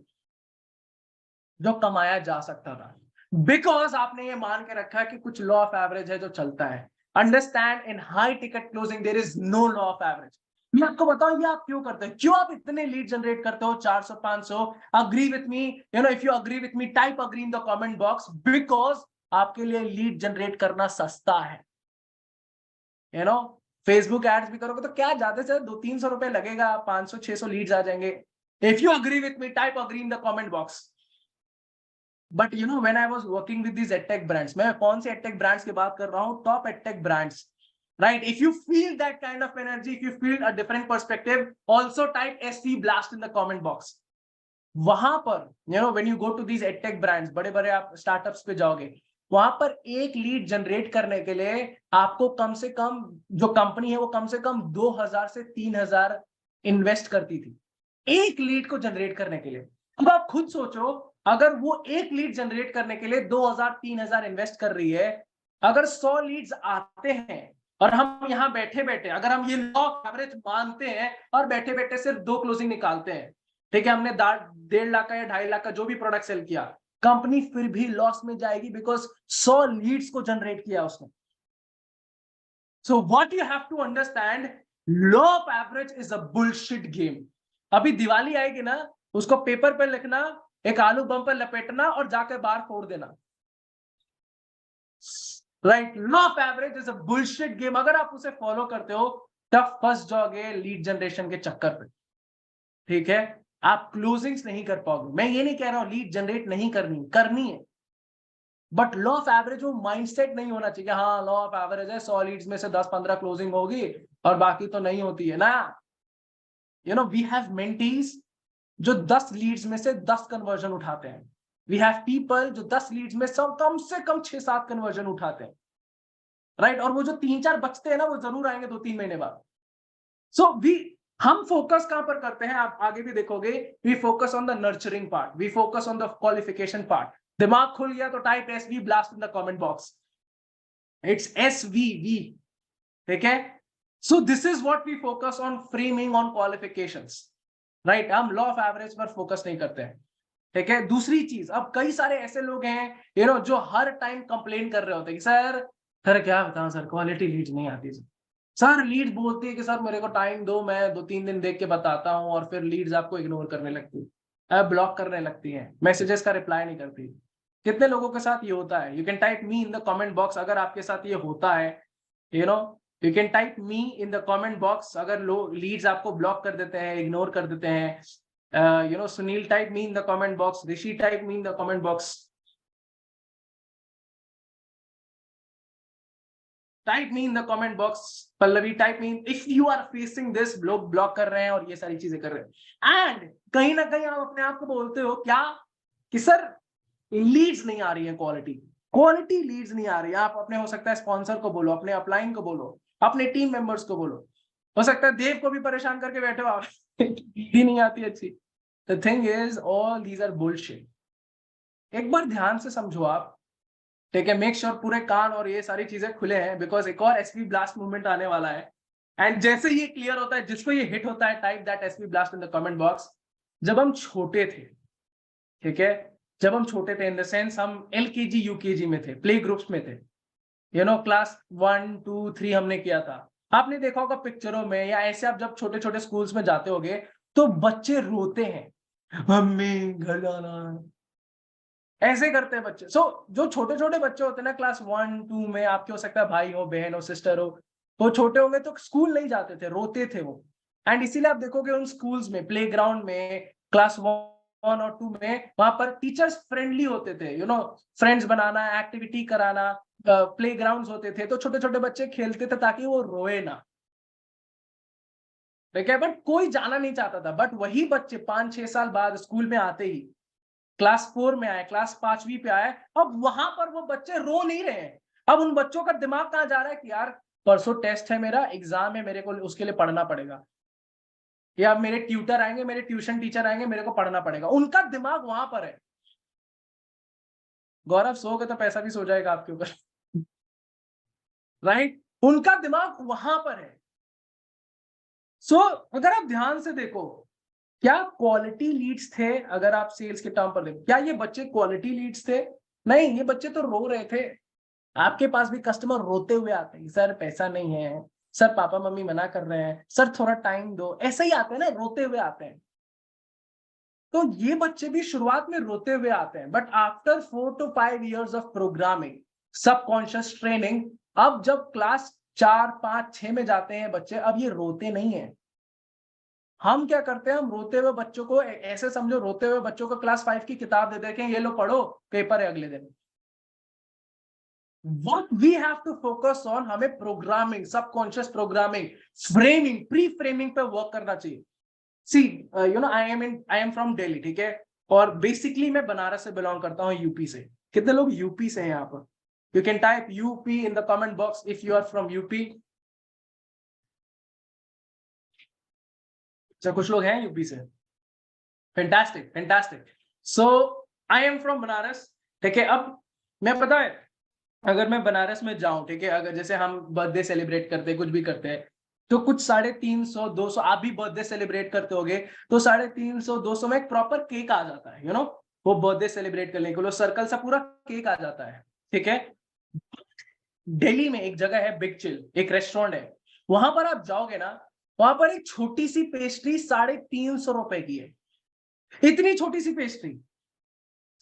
Speaker 1: जो कमाया जा सकता था, बिकॉज आपने ये मान के रखा है कि कुछ लॉ ऑफ एवरेज है जो चलता है। Understand, in high ticket closing there is no law of average. मैं आपको बताऊं ये आप क्यों करते हैं, क्यों आप इतने लीड जनरेट करते हो 400 500। Agree with me, you know, if you agree with me type agree in the comment box, because आपके लिए लीड जनरेट करना सस्ता है। यू नो, फेसबुक एड्स भी करोगे तो क्या ज्यादा से 200-300 रुपए लगेगा, 500-600 लीड्स आ जाएंगे। If you agree with me type agree in the comment box. But you know, when I was working with these edtech brands, मैं कौन से एडटेक ब्रांड्स की बात कर रहा हूं, top edtech brands, right? If you feel that kind of energy, if you feel a different perspective, also type SV blast in the comment box. वहां पर you know, when you go to these edtech brands, बड़े बड़े आप startups पे जाओगे, वहां पर एक लीड जनरेट करने के लिए आपको कम से कम, जो कंपनी है वो कम से कम 2000 से 3000 इन्वेस्ट करती थी एक लीड को जनरेट करने के लिए। अब आप खुद सोचो, अगर वो एक लीड जनरेट करने के लिए 2000-3000 इन्वेस्ट कर रही है, अगर 100 लीड्स आते हैं और हम यहां बैठे बैठे, अगर हम ये लॉ ऑफ एवरेज मानते हैं और बैठे बैठे सिर्फ 2 क्लोजिंग निकालते हैं, ठीक है, हमने 1.5 लाख का या 2.5 लाख का जो भी प्रोडक्ट सेल किया, कंपनी फिर भी लॉस में जाएगी, बिकॉज 100 लीड्स को जनरेट किया उसने। So what you have to understand, law of average is a bullshit game. अभी दिवाली आएगी ना, उसको पेपर पे लिखना, एक आलू बम पर लपेटना और जाकर बाहर फोड़ देना, right? Law of average is a bullshit game. अगर आप उसे फॉलो करते हो तब फंस जाओगे लीड जनरेशन के चक्कर पे, ठीक है? आप क्लोजिंग्स नहीं कर पाओगे। मैं ये नहीं कह रहा हूं लीड जनरेट नहीं करनी, करनी है, बट लॉ ऑफ एवरेज वो माइंडसेट नहीं होना चाहिए, हाँ लॉ ऑफ एवरेज है, 100 लीड्स में से 10-15 क्लोजिंग होगी और बाकी तो नहीं होती है ना। You know, we have mentees जो 10 लीड्स में से 10 कन्वर्जन उठाते हैं। वी हैव पीपल जो 10 लीड्स में सब कम से कम 6-7 कन्वर्जन उठाते हैं, राइट? और वो जो 3-4 बचते हैं ना, वो जरूर आएंगे 2-3 महीने बाद। सो हम फोकस कहां पर करते हैं, आप आगे भी देखोगे, we focus on the nurturing part, we focus on the qualification part. दिमाग खुल गया तो type SV blast in the comment box, it's SVV, ठीक है? So this is what we focus on, framing on qualifications, right? हम law of average पर focus नहीं करते हैं, ठीक है? दूसरी चीज, अब कई सारे ऐसे लोग हैं यू नो जो हर टाइम कंप्लेन कर रहे होते हैं कि सर क्या बताऊं सर, क्वालिटी लीड नहीं आती सर, लीड बोलती है कि सर मेरे को टाइम दो, मैं 2-3 दिन देख के बताता हूँ, और फिर लीड्स आपको इग्नोर करने लगती है, ब्लॉक करने लगती है, मैसेजेस का रिप्लाई नहीं करती। कितने लोगों के साथ ये होता है? You can type me in the comment box अगर आपके साथ ये होता है, you know, you can type me in the comment box अगर लीड्स आपको ब्लॉक कर देते हैं, इग्नोर कर देते हैं। You know, Sunil type me in the comment box, Rishi type me in the comment box, type me in the comment box, Pallavi type me if you are facing this, लोग block कर रहे हैं और ये सारी चीजें कर रहे हैं, एंड कहीं ना कहीं आप अपने आप को बोलते हो क्या कि सर लीड्स नहीं आ रही है, क्वालिटी क्वालिटी लीड्स नहीं आ रही है। आप अपने, हो सकता है स्पॉन्सर को बोलो, अपने अपलाइन को बोलो, अपने टीम मेंबर्स को बोलो, हो सकता है देव को भी परेशान करके बैठे हो आप ही नहीं आती अच्छी। The thing is all these are bullshit. एक बार ध्यान से समझो आप, ठीक है? मेक श्योर पूरे कान और ये सारी चीजें खुले हैं, बिकॉज एक और एसवी ब्लास्ट मूवमेंट आने वाला है, एंड जैसे ये क्लियर होता है, जिसको ये हिट होता है, type that SV blast in the comment box. जब हम छोटे थे, ठीक है, जब हम छोटे थे इन द सेंस हम एलकेजी यूकेजी में थे, प्ले ग्रुप्स में थे, यू नो, क्लास 1 2 3 हमने किया था। आपने देखा होगा पिक्चरों में, या ऐसे आप जब छोटे छोटे स्कूल्स में जाते होगे तो बच्चे रोते हैं, मम्मी घर जाना है, ऐसे करते हैं बच्चे। जो छोटे छोटे बच्चे होते हैं ना, क्लास 1 2 में, आपके हो सकता है भाई हो, बहन हो, सिस्टर हो, वो छोटे होंगे तो स्कूल नहीं जाते थे, रोते थे वो। एंड इसीलिए आप देखोगे उन स्कूल्स में, प्ले ग्राउंड में, क्लास 1 और 2 में, वहां पर टीचर्स फ्रेंडली होते थे, you know, friends banana, activity कराना, प्ले ग्राउंड होते थे, तो छोटे छोटे बच्चे खेलते थे ताकि वो रोए ना, ठीक है? बट कोई जाना नहीं चाहता था। बट वही बच्चे 5-6 साल बाद स्कूल में आते ही, क्लास 4 में आए, क्लास 5वीं पे आए, अब वहां पर वो बच्चे रो नहीं रहे हैं। अब उन बच्चों का दिमाग कहां जा रहा है कि यार परसों टेस्ट है, मेरा एग्जाम है, मेरे को उसके लिए पढ़ना पड़ेगा, या मेरे ट्यूटर आएंगे, मेरे ट्यूशन टीचर आएंगे, मेरे को पढ़ना पड़ेगा। उनका दिमाग वहां पर है। गौरव, सोओगे तो पैसा भी सो जाएगा आपके ऊपर राइट? उनका दिमाग वहां पर है। सो अगर आप ध्यान से देखो, क्या क्वालिटी लीड्स थे? अगर आप सेल्स के टर्म पर देखें, क्या ये बच्चे क्वालिटी लीड्स थे? नहीं, ये बच्चे तो रो रहे थे। आपके पास भी कस्टमर रोते हुए आते हैं, सर पैसा नहीं है, सर पापा मम्मी मना कर रहे हैं, सर थोड़ा टाइम दो, ऐसे ही आते हैं ना, रोते हुए आते हैं। तो ये बच्चे भी शुरुआत में रोते हुए आते हैं, but after 4 to 5 years of programming, subconscious training, अब जब क्लास 4, 5, 6 में जाते हैं बच्चे, अब ये रोते नहीं है। हम क्या करते हैं, हम रोते हुए बच्चों को ऐसे समझो, रोते हुए बच्चों को क्लास 5 की किताब दे देते हैं, ये लो पढ़ो, पेपर है अगले दिन। What we have to focus on, हमें programming, subconscious programming, framing, pre framing पे वर्क करना चाहिए। See you know, I am from Delhi, ठीक है, और बेसिकली मैं बनारस से बिलोंग करता हूँ, यूपी से। कितने लोग यूपी से हैं यहाँ पर? You can type UP in the comment box if you are from UP. अच्छा, कुछ लोग हैं यूपी से। Fantastic, fantastic. So I am from Banaras, ठीक है। अब मैं, पता है, अगर मैं बनारस में जाऊं, ठीक है, अगर जैसे हम बर्थडे सेलिब्रेट करते हैं, कुछ भी करते हैं, तो कुछ 350, 200, आप भी बर्थडे सेलिब्रेट करते होगे, तो 350, 200 में एक प्रॉपर केक आ जाता है, यू नो, वो बर्थडे सेलिब्रेट करने के लिए सर्कल सा पूरा केक आ जाता है, ठीक है। दिल्ली में एक जगह है बिग चिल, एक रेस्टोरेंट है, वहां पर आप जाओगे ना, वहां पर एक छोटी सी पेस्ट्री 350 रुपए की है। इतनी छोटी सी पेस्ट्री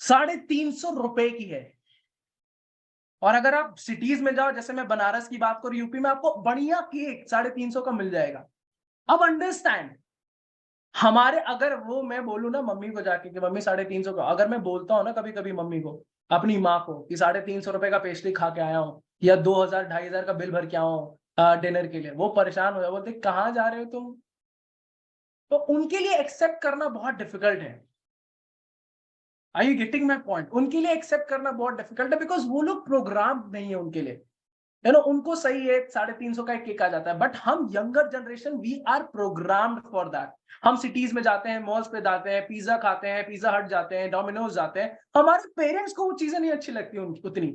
Speaker 1: 350 रुपए की है। और अगर आप सिटीज में जाओ, जैसे मैं बनारस की बात करूं, यूपी में आपको बढ़िया केक 350 का मिल जाएगा। अब अंडरस्टैंड, हमारे, अगर वो मैं बोलूं ना मम्मी को जाके कि मम्मी 350 का, अगर मैं बोलता हूँ ना कभी कभी मम्मी को, अपनी माँ को, कि 350 रुपए का पेस्ट्री खा के आया हूँ, या 2000, 2500 का बिल भर के आया हूँ डिनर के लिए, वो परेशान हो जाए, बोलते कहाँ जा रहे हो तुम। तो उनके लिए एक्सेप्ट करना बहुत डिफिकल्ट है। Are you getting my point? उनके लिए एक्सेप्ट करना बहुत डिफिकल्ट है, बिकॉज वो लोग प्रोग्राम नहीं है उनके लिए, यू नो, उनको सही है 350 का एक केक आ जाता है। बट हम younger generation, we are programmed for that. हम सिटीज में जाते हैं, मॉल्स पे जाते हैं, पिज्जा खाते हैं, पिज्जा हट जाते हैं, डोमिनोज जाते हैं, हमारे पेरेंट्स को वो चीजें नहीं अच्छी लगती उतनी,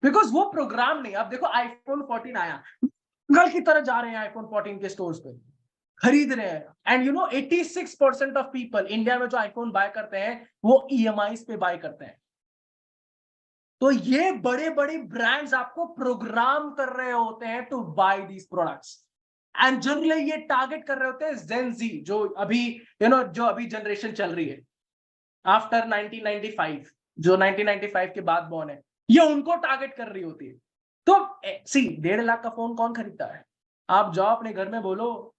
Speaker 1: बिकॉज वो प्रोग्राम नहीं। अब देखो आईफोन 14 आया, पागल की तरह जा रहे हैं आईफोन 14 के स्टोर्स पे, खरीद रहे हैं। And you know 86% of people India में जो आईफोन बाय करते हैं, वो ईएमआई पे बाय करते हैं। तो ये बड़े बड़े ब्रांड्स आपको प्रोग्राम कर रहे होते हैं to buy these products, and generally ये टारगेट कर रहे होते हैं जेन जी, जो अभी, यू नो, जो अभी जनरेशन चल रही है आफ्टर 1995, जो 1995 के बाद बॉर्न है, ये उनको टारगेट कर रही होती है। तो सी, 1.5 लाख का फोन कौन खरीदता है? आप जाओ अपने घर में बोलो,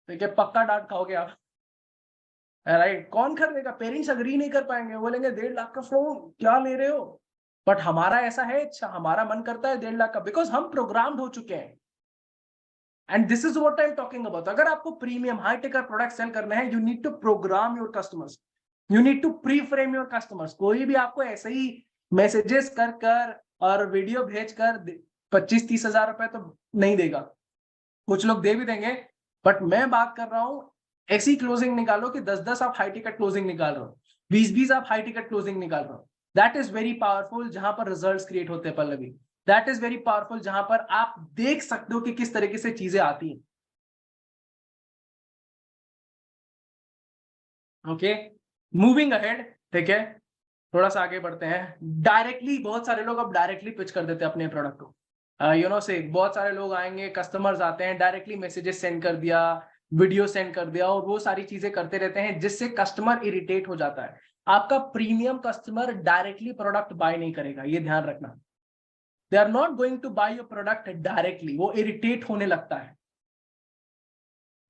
Speaker 1: ठीक है, पक्का डांट खाओगे आप, राइट। कौन खरीदेगा? पेरेंट्स अग्री नहीं कर पाएंगे, बोलेंगे 1.5 लाख का फोन क्या ले रहे हो। बट हमारा ऐसा है, अच्छा हमारा मन करता है 1.5 लाख का, बिकॉज हम प्रोग्राम्ड हो चुके हैं। And this is what I am talking about. अगर आपको premium high ticket product sell करना है, you need to program your customers, you need to pre frame your customers. कोई भी आपको ऐसे ही मैसेजेस कर कर और वीडियो भेज कर 25-30 हजार रुपए तो नहीं देगा। कुछ लोग दे भी देंगे, बट मैं बात कर रहा हूं, ऐसी क्लोजिंग निकालो कि 10-10 आप हाई टिकट क्लोजिंग निकाल रहे हो, 20-20 आप हाई टिकट क्लोजिंग निकाल रहे हो। दैट इज वेरी पावरफुल, जहां पर रिजल्ट्स क्रिएट होते हैं Pallavi. That is very powerful, जहां पर आप देख सकते हो कि किस तरीके से चीजें आती हैं। ओके, मूविंग अहेड, ठीक है, थोड़ा सा आगे बढ़ते हैं। डायरेक्टली, बहुत सारे लोग अब डायरेक्टली पिच कर देते हैं अपने प्रोडक्ट को, यू नो से, बहुत सारे लोग आएंगे, कस्टमर्स आते हैं, डायरेक्टली मैसेजेस सेंड कर दिया, वीडियो सेंड कर दिया, और वो सारी चीजें करते रहते हैं, जिससे कस्टमर इरिटेट हो जाता है। आपका premium customer directly product buy नहीं करेगा, ये ध्यान रखना। They are not going to buy your product directly, वो इरिटेट होने लगता है।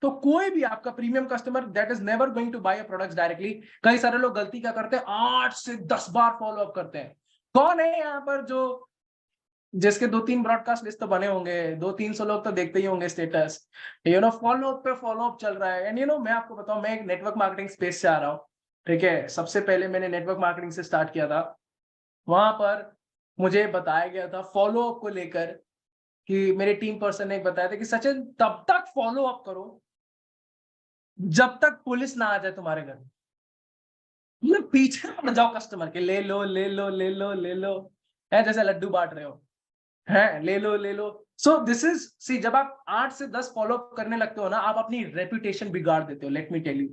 Speaker 1: तो कोई भी आपका premium customer that is never going to buy products directly. कई सारे लोग गलती क्या करते हैं, 8 से 10 बार फॉलो अप करते हैं। कौन है यहाँ पर जो, जिसके 2-3 ब्रॉडकास्ट लिस्ट तो बने होंगे, 200-300 लोग तो देखते ही होंगे status, you know, follow up पे फॉलो अप चल रहा है। एंड यू नो, मैं आपको बताऊं, मैं एक नेटवर्क मार्केटिंग स्पेस से आ रहा हूँ, ठीक है। सबसे पहले मैंने नेटवर्क मार्केटिंग से स्टार्ट किया था। वहां पर मुझे बताया गया था फॉलो अप को लेकर, कि मेरे टीम पर्सन ने बताया था कि सचिन, तब तक फॉलो अप करो जब तक पुलिस ना आ जाए तुम्हारे घर। मतलब पीछे पड़ जाओ कस्टमर के, ले लो ले लो ले लो ले लो, है जैसे लड्डू बांट रहे हो, है ले लो ले लो। सो दिस इज सी, जब आप 8 से 10 फॉलो करने लगते हो ना, आप अपनी रेपुटेशन बिगाड़ देते हो। लेट मी टेल यू,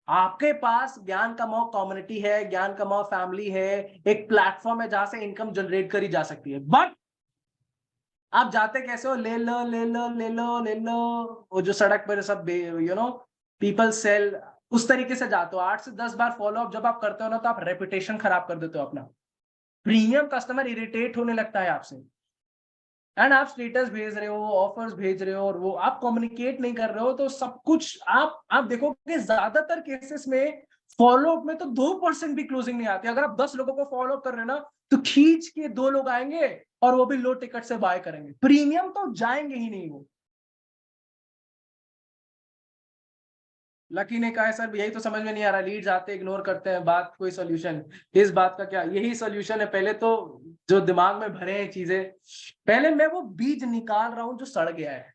Speaker 1: आपके पास ज्ञान कमाओ कम्युनिटी है, ज्ञान कमाओ फैमिली है, एक प्लेटफॉर्म है जहां से इनकम जनरेट करी जा सकती है, बट आप जाते कैसे हो? ले लो ले लो ले लो ले लो, वो जो सड़क पर सब पीपल सेल, उस तरीके से जाते हो। 8 से 10 बार फॉलो अप जब आप करते हो ना, तो आप रेपुटेशन खराब कर देते हो अपना। प्रीमियम कस्टमर इरिटेट होने लगता है आपसे, एंड आप स्टेटस भेज रहे हो, ऑफर्स भेज रहे हो, और वो आप कम्युनिकेट नहीं कर रहे हो, तो सब कुछ आप देखोगे ज्यादातर केसेस में फॉलो अप में तो 2% भी क्लोजिंग नहीं आती। अगर आप 10 लोगों को फॉलो अप कर रहे हो ना, तो खींच के 2 लोग आएंगे, और वो भी लो टिकट से बाय करेंगे, प्रीमियम तो जाएंगे ही नहीं वो। लकी ने कहा है सर यही तो समझ में नहीं आ रहा, लीड्स आते इग्नोर करते हैं, बात कोई सोल्यूशन? इस बात का क्या, यही सोल्यूशन है। पहले तो जो दिमाग में भरे हैं चीजें, पहले मैं वो बीज निकाल रहा हूं जो सड़ गया है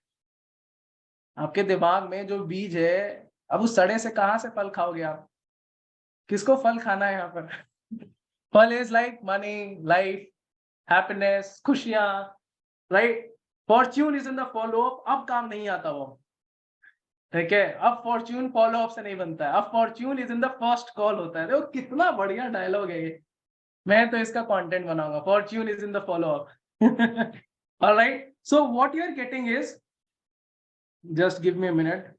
Speaker 1: आपके दिमाग में। जो बीज है, अब उस सड़े से कहां से फल खाओगे आप? किसको फल खाना है यहाँ पर? फल is like money, life, happiness, खुशियां, right? Fortune is in the follow up. अब काम नहीं आता वो, ठीक है? अब फॉर्च्यून फॉलो अप से नहीं बनता है, अब Fortune is in the first call होता है। देखो कितना बढ़िया डायलॉग है ये, मैं तो इसका कंटेंट बनाऊंगा, fortune is in the follow up. Alright, so what you are getting is, just give me a minute,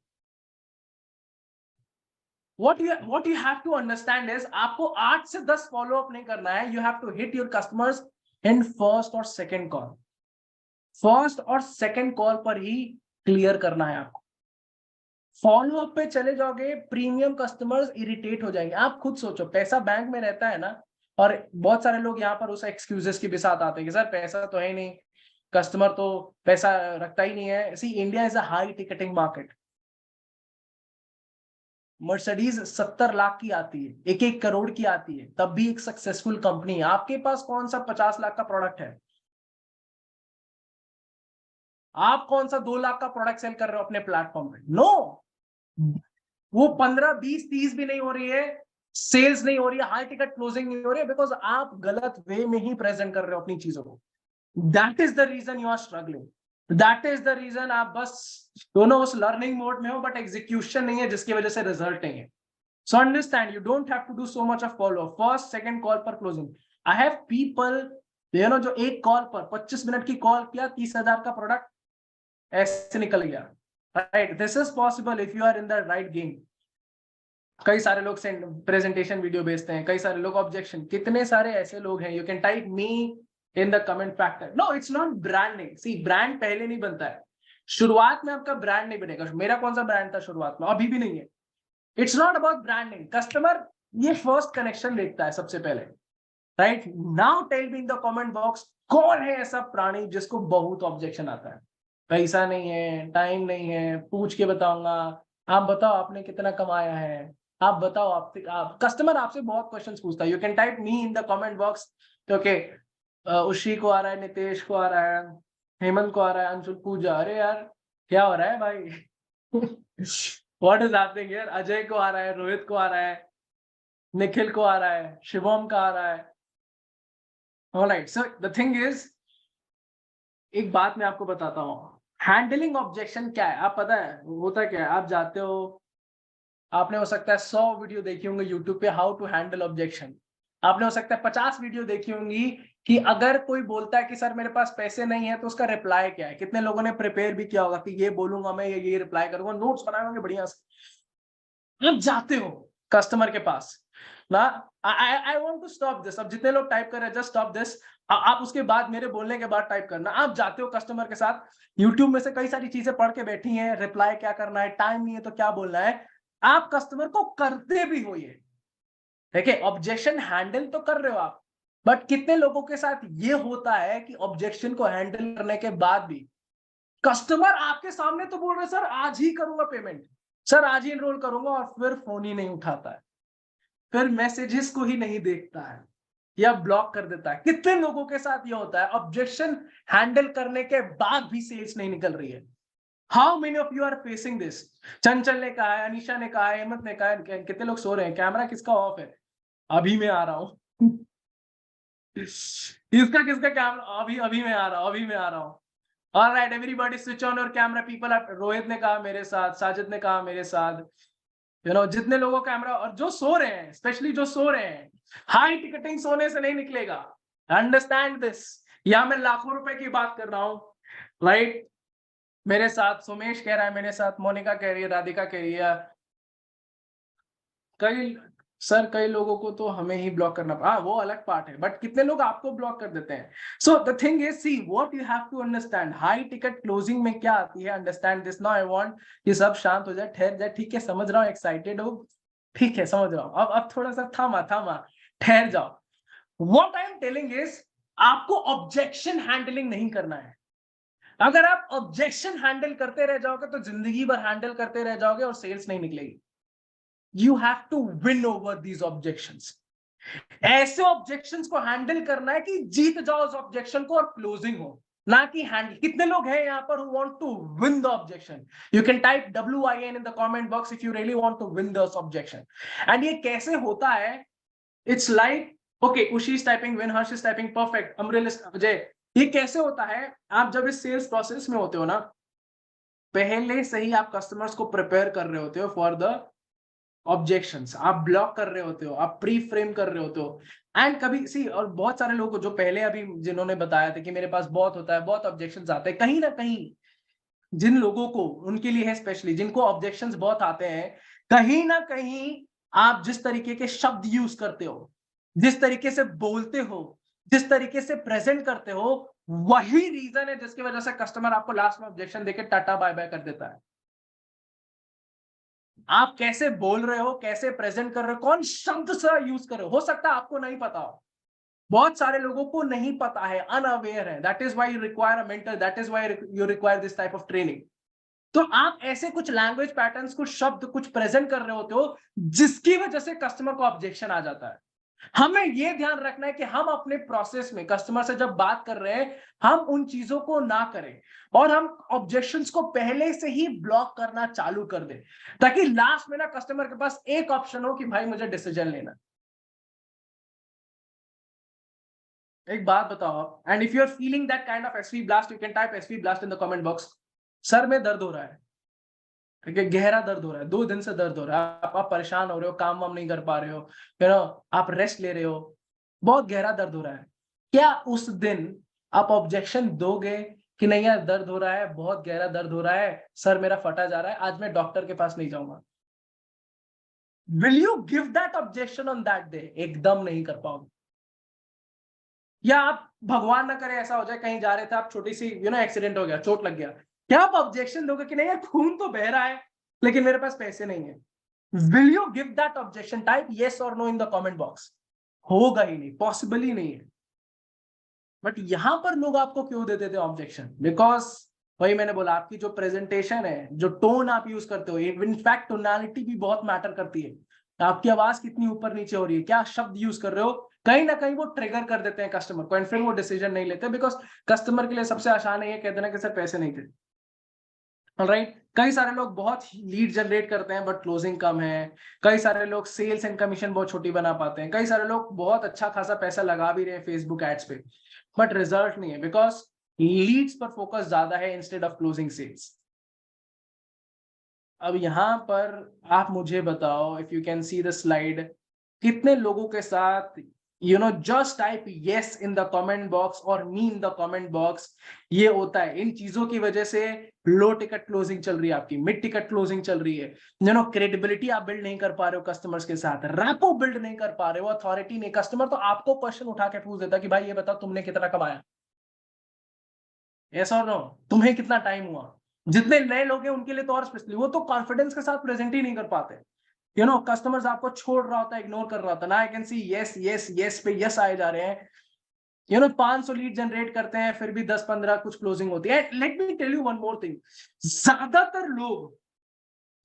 Speaker 1: what you have to understand is, आपको 8 से 10 फॉलो अप नहीं करना है, you have to hit your customers in first और second call। First और second call पर ही clear करना है आपको। फॉलो अप पे चले जाओगे, प्रीमियम कस्टमर्स इरिटेट हो जाएंगे। आप खुद सोचो, पैसा बैंक में रहता है ना, और बहुत सारे लोग यहाँ पर उस एक्सक्यूजेस के भी साथ आते हैं कि सर पैसा तो है नहीं, कस्टमर तो पैसा रखता ही नहीं है। See, India is a high ticketing market. Mercedes 70 lakh की आती है, 1-1 करोड़ की आती है, तब भी एक सक्सेसफुल कंपनी है। आपके पास कौन सा 50 लाख का प्रोडक्ट है? आप कौन सा 2 लाख का प्रोडक्ट सेल कर रहे हो अपने प्लेटफॉर्म पे? नो, वो 15, 20, 30 भी नहीं हो रही है, सेल्स नहीं हो रही है, हाई टिकट क्लोजिंग नहीं हो रही है, बिकॉज आप गलत वे में ही प्रेजेंट कर रहे हो अपनी चीजों को। That is the reason you are struggling, that is the reason आप बस दोनों उस लर्निंग मोड में हो, बट एग्जीक्यूशन नहीं है, जिसकी वजह से रिजल्ट नहीं है। So understand, you don't have to do so much of follow up. First, second call पर closing. I have people, जो एक कॉल पर 25 मिनट की कॉल किया, 30,000 का प्रोडक्ट ऐसे निकल गया। Right? This is possible if you are in the right game. कई सारे लोग प्रेजेंटेशन वीडियो भेजते हैं, कई सारे लोग ऑब्जेक्शन, कितने सारे ऐसे लोग हैं। You can type me in the comment factor. No, it's not branding. See, brand पहले नहीं बनता है, शुरुआत में आपका ब्रांड नहीं बनेगा। मेरा कौन सा ब्रांड था शुरुआत में? अभी भी नहीं है। It's not about branding. Customer ये फर्स्ट कनेक्शन देखता है सबसे पहले, right? Now tell me in the comment box, कौन है ऐसा प्राणी जिसको बहुत ऑब्जेक्शन आता है? पैसा नहीं है, टाइम नहीं है, पूछ के बताऊंगा। आप बताओ आपने कितना कमाया है, आप बताओ। आप कस्टमर आपसे बहुत क्वेश्चंस पूछता है। You can type me in the comment box. Okay, उशी को आ रहा है, नितेश को आ रहा है, हेमंत को आ रहा है, अंशुल, पूजा। अरे यार क्या हो रहा है भाई? What is happening here? Ajay को आ रहा है, रोहित को आ रहा है, निखिल को आ रहा है, शिवम का आ रहा है। Alright, so the thing is, एक बात मैं आपको बताता हूँ, हैंडलिंग ऑब्जेक्शन क्या है। आप पता है होता क्या है? आप जाते हो, आपने हो सकता है 100 वीडियो देखी होंगे यूट्यूब पे हाउ टू हैंडल ऑब्जेक्शन। आपने हो सकता है 50 वीडियो देखी होंगी कि अगर कोई बोलता है कि सर मेरे पास पैसे नहीं है, तो उसका रिप्लाई क्या है। कितने लोगों ने प्रिपेयर भी किया होगा कि ये बोलूंगा मैं, ये रिप्लाई करूंगा, नोट्स बनाए होंगे बढ़िया से। आप जाते हो कस्टमर के पास ना, I want to stop this. अब जितने लोग टाइप कर रहे हैं, जस्ट स्टॉप दिस। आप उसके बाद, मेरे बोलने के बाद टाइप करना। आप जाते हो कस्टमर के साथ, यूट्यूब में से कई सारी चीजें पढ़ के बैठी हैं, रिप्लाई क्या करना है, टाइम नहीं है तो क्या बोलना है। आप कस्टमर को करते भी हो ये, ठीक है? ऑब्जेक्शन हैंडल तो कर रहे हो आप, बट कितने लोगों के साथ ये होता है कि ऑब्जेक्शन को हैंडल करने के बाद भी कस्टमर आपके सामने तो बोल रहे सर आज ही करूंगा पेमेंट, सर आज ही एनरोल करूंगा, और फिर फोन ही नहीं उठाता है, फिर मैसेजेस को ही नहीं देखता है, या ब्लॉक कर देता है। कितने लोगों के साथ ये होता है? ऑब्जेक्शन हैंडल करने के बाद भी सेल्स नहीं निकल रही है। How many of you are facing this? Chanchal ने कहा है, अनीशा ने कहा है, हेमंत ने कहा है। कितने लोग सो रहे हैं? कैमरा किसका ऑफ है? अभी मैं आ रहा हूं। इसका किसका कैमरा? अभी मैं आ रहा हूँ। Alright everybody switch on your camera people. Rohit ने कहा मेरे साथ, साजिद ने कहा मेरे साथ, जितने लोगों का कैमरा, और जो सो रहे हैं, स्पेशली जो सो रहे हैं, हाई टिकटिंग सोने से नहीं निकलेगा, अंडरस्टैंड दिस। या मैं लाखों रुपए की बात कर रहा हूँ, राइट? मेरे साथ सुमेश कह रहा है, मेरे साथ मोनिका कह रही है, राधिका कह रही है, कई लोगों को तो हमें ही ब्लॉक करना, वो अलग पार्ट है, बट कितने लोग आपको ब्लॉक कर देते हैं? So the thing is, see what you have to understand, high ticket closing में क्या आती है, understand this now. I want कि सब शांत हो जाए, ठहर जाए, ठीक है, समझ रहा हूँ, एक्साइटेड हो, ठीक है, समझ रहा हूँ, अब थोड़ा सा थामा, ठहर जाओ। What I am telling is, आपको ऑब्जेक्शन हैंडलिंग नहीं करना है। अगर आप ऑब्जेक्शन हैंडल करते रह जाओगे तो जिंदगी भर हैंडल करते रह जाओगे और सेल्स नहीं निकलेगी। You have to win over these objections. ऐसे ऑब्जेक्शंस को हैंडल करना है कि जीत जाओ उस ऑब्जेक्शन को और क्लोजिंग हो, ना कि हैंडल। कितने लोग हैं यहाँ पर who want to win the objection? You can type WIN in the comment box if you really want to win this objection. And ये कैसे होता है? It's like, okay, Ushi is typing, win, Harsh is typing, perfect, Amril, Ajay। ये कैसे होता है? आप जब इस सेल्स प्रोसेस में होते हो ना, पहले से ही आप कस्टमर्स को प्रिपेयर कर रहे होते हो फॉर द ऑब्जेक्शंस, आप ब्लॉक कर रहे होते हो, आप प्री फ्रेम कर रहे होते हो। एंड कभी सी, और बहुत सारे लोगों को जो पहले अभी जिन्होंने बताया था कि मेरे पास बहुत होता है, बहुत ऑब्जेक्शंस आते हैं, कहीं ना कहीं जिन लोगों को, उनके लिए है स्पेशली, जिनको ऑब्जेक्शंस बहुत आते हैं, कहीं ना कहीं आप जिस तरीके के शब्द यूज करते हो, जिस तरीके से बोलते हो, जिस तरीके से प्रेजेंट करते हो, वही रीजन है जिसकी वजह से कस्टमर आपको लास्ट में ऑब्जेक्शन देके टाटा बाय बाय कर देता है। आप कैसे बोल रहे हो, कैसे प्रेजेंट कर रहे हो, कौन शब्द सा यूज कर रहे हो सकता है आपको नहीं पता हो, बहुत सारे लोगों को नहीं पता है, अनअवेयर है। That is why you require a mentor, that is why you require this type of training. तो आप ऐसे कुछ लैंग्वेज पैटर्न्स, कुछ शब्द, कुछ प्रेजेंट कर रहे होते हो जिसकी वजह से कस्टमर को ऑब्जेक्शन आ जाता है। हमें यह ध्यान रखना है कि हम अपने प्रोसेस में कस्टमर से जब बात कर रहे हैं, हम उन चीजों को ना करें और हम ऑब्जेक्शंस को पहले से ही ब्लॉक करना चालू कर दें, ताकि लास्ट में ना कस्टमर के पास एक ऑप्शन हो कि भाई मुझे डिसीजन लेना। एक बात बताओ आप, and if you are feeling that kind of SV blast, you can type SV blast in the comment box. सर में दर्द हो रहा है, ठीक है, गहरा दर्द हो रहा है, 2 दिन से दर्द हो रहा है, आप परेशान हो रहे हो, काम वाम नहीं कर पा रहे हो, आप रेस्ट ले रहे हो, बहुत गहरा दर्द हो रहा है, क्या उस दिन आप ऑब्जेक्शन दोगे कि नहीं यार दर्द हो रहा है, बहुत गहरा दर्द हो रहा है, सर मेरा फटा जा रहा है, आज मैं डॉक्टर के पास नहीं जाऊंगा? Will you give that objection on that day? एकदम नहीं कर पाओगे। या आप, भगवान ना करे ऐसा हो जाए, कहीं जा रहे थे आप, छोटी सी एक्सीडेंट हो गया, चोट लग गया, क्या आप ऑब्जेक्शन दोगे कि नहीं यार खून तो बह रहा है लेकिन मेरे पास पैसे नहीं है? Will you give that objection? Type yes और no in the comment box. होगा ही नहीं, पॉसिबल ही नहीं है। बट यहां पर लोग आपको क्यों दे देते ऑब्जेक्शन? बिकॉज वही मैंने बोला, आपकी जो प्रेजेंटेशन है, जो टोन आप यूज करते हो, इनफैक्ट टोनालिटी भी बहुत मैटर करती है। आपकी आवाज कितनी ऊपर नीचे हो रही है, क्या शब्द यूज कर रहे हो, कहीं ना कहीं वो ट्रिगर कर देते हैं कस्टमर को, एंड फिर वो डिसीजन नहीं लेते। बिकॉज कस्टमर के लिए सबसे आसान है ये कह देना कि सर पैसे नहीं थे। ऑलराइट, कई सारे लोग बहुत लीड जनरेट करते हैं बट क्लोजिंग कम है। कई सारे लोग सेल्स एंड कमीशन बहुत छोटी बना पाते हैं। कई सारे लोग बहुत अच्छा खासा पैसा लगा भी रहे हैं फेसबुक एड्स पे, बट रिजल्ट नहीं है, बिकॉज लीड्स पर फोकस ज्यादा है इंस्टेड ऑफ क्लोजिंग सेल्स। अब यहां पर आप मुझे बताओ, if you can see the slide, कितने लोगों के साथ just type yes in the comment box और मी इन द कमेंट बॉक्स, ये होता है। इन चीजों की वजह से लो टिकट क्लोजिंग चल रही है आपकी, मिड टिकट क्लोजिंग चल रही है, क्रेडिबिलिटी आप बिल्ड नहीं कर पा रहे हो कस्टमर्स के साथ, रैपो बिल्ड नहीं कर पा रहे हो, अथॉरिटी नहीं। कस्टमर तो आपको क्वेश्चन उठा के पूछ देता कि भाई ये बताओ तुमने कितना कमाया, यस और नो, तुम्हें कितना टाइम हुआ। जितने नए लोग हैं उनके लिए तो और स्पेशली, वो तो कॉन्फिडेंस के साथ प्रेजेंट ही नहीं कर पाते। कस्टमर्स आपको छोड़ रहा होता है, इग्नोर कर रहा होता है ना। I can see yes yes yes पे यस आए जा रहे हैं। 500 लीड जनरेट करते हैं, फिर भी 10-15 कुछ क्लोजिंग होती है। Let me tell you one more thing, ज्यादातर लोग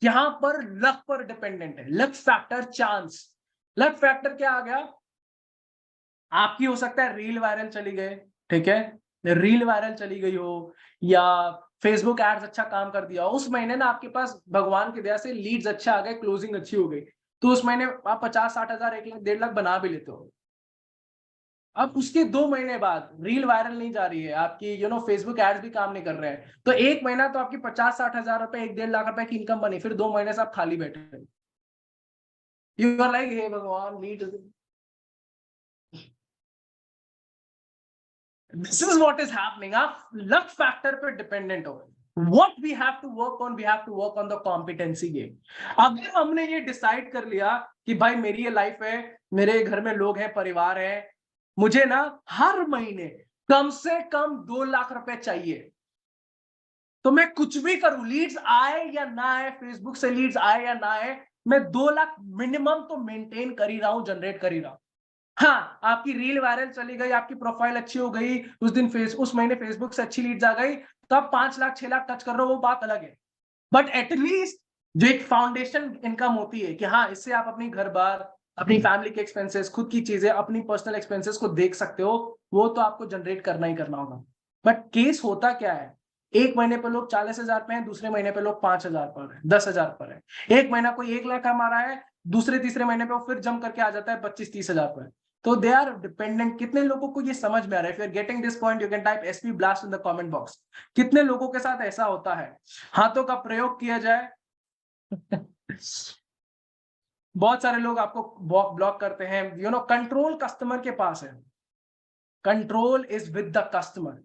Speaker 1: यहां पर लक पर डिपेंडेंट है। Luck factor, chance. Luck factor क्या आ गया? आपकी हो सकता है रील वायरल चली गई, ठीक है, रील वायरल चली गई हो, या फेसबुक एड्स अच्छा काम कर दिया हो, उस महीने ना आपके पास भगवान की दया से लीड्स अच्छे आ गए, क्लोजिंग अच्छी हो गई, तो उस महीने आप 50-60 हजार, 1 लाख, 1.5 लाख बना भी लेते हो। अब उसके 2 महीने बाद रील वायरल नहीं जा रही है आपकी, फेसबुक एड्स भी काम नहीं कर रहे हैं, तो 1 महीना तो आपकी 50-60 हजार रुपए, 1-1.5 लाख रुपए की इनकम बनी, फिर 2 महीने से आप खाली बैठे, यू आर लाइक हे भगवान, need, this is what is happening. आप लक फैक्टर पे डिपेंडेंट हो। What we have to work on, we have to work on the competency game. अगर हमने ये डिसाइड कर लिया कि भाई मेरी ये लाइफ है, मेरे घर में लोग हैं, परिवार है, मुझे ना हर महीने कम से कम 2 लाख रुपए चाहिए, तो मैं कुछ भी करूं, लीड्स आए या ना आए, फेसबुक से लीड्स आए या ना आए, मैं 2 लाख मिनिमम तो मेंटेन कर ही रहा हूं, जनरेट कर ही रहा हूं। हाँ, आपकी रील वायरल चली गई, आपकी प्रोफाइल अच्छी हो गई, उस महीने फेसबुक से अच्छी लीड्स आ गई, तो आप 5 लाख 6 लाख टच कर रहे हो, वो बात अलग है। बट एटलीस्ट जो एक फाउंडेशन इनकम होती है कि हाँ, इससे आप अपनी घर बार, अपनी फैमिली के एक्सपेंसेस, खुद की चीजें, अपनी पर्सनल एक्सपेंसेस को देख सकते हो, वो तो आपको जनरेट करना ही करना होगा। बट केस होता क्या है, एक महीने पे लोग 40,000 पे हैं, दूसरे महीने पे लोग 5,000 पर है, 10,000 पर है। एक महीना कोई 1 लाख कमा रहा है, दूसरे तीसरे महीने पे वो फिर जम करके आ जाता है 25-30,000 पर। तो दे आर डिपेंडेंट। कितने लोगों को ये समझ में आ रहा है? If you are getting this point, you can type SP blast in the comment box. कितने लोगों के साथ ऐसा होता है? हाथों का प्रयोग किया जाए। बहुत सारे लोग आपको ब्लॉक करते हैं, कंट्रोल कस्टमर के पास है, control is with the customer.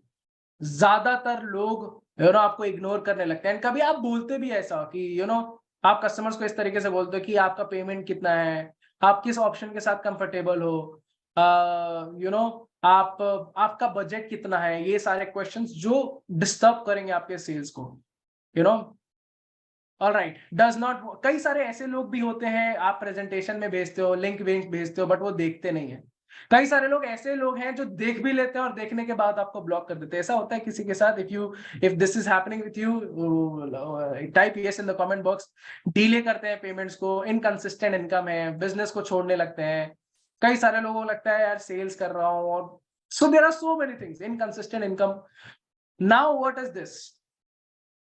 Speaker 1: ज्यादातर लोग आपको इग्नोर करने लगते हैं। कभी आप बोलते भी ऐसा कि आप कस्टमर्स को इस तरीके से बोलते हो कि आपका पेमेंट कितना है, आप किस ऑप्शन के साथ कंफर्टेबल हो, आप आपका बजट कितना है, ये सारे क्वेश्चंस जो डिस्टर्ब करेंगे आपके सेल्स को। Alright, does not. कई सारे ऐसे लोग भी होते हैं, आप प्रेजेंटेशन में भेजते हो, लिंक विंक भेजते हो, बट वो देखते नहीं है। कई सारे लोग ऐसे लोग हैं जो देख भी लेते हैं और देखने के बाद आपको ब्लॉक कर देते हैं। ऐसा होता है किसी के साथ? If this is happening with you, type yes in the comment box. Delay करते हैं पेमेंट्स को, इनकंसिस्टेंट इनकम है, बिजनेस को छोड़ने लगते हैं। कई सारे लोगों को लगता है यार सेल्स कर रहा हूं, और so there are so many things, inconsistent income. Now what is this?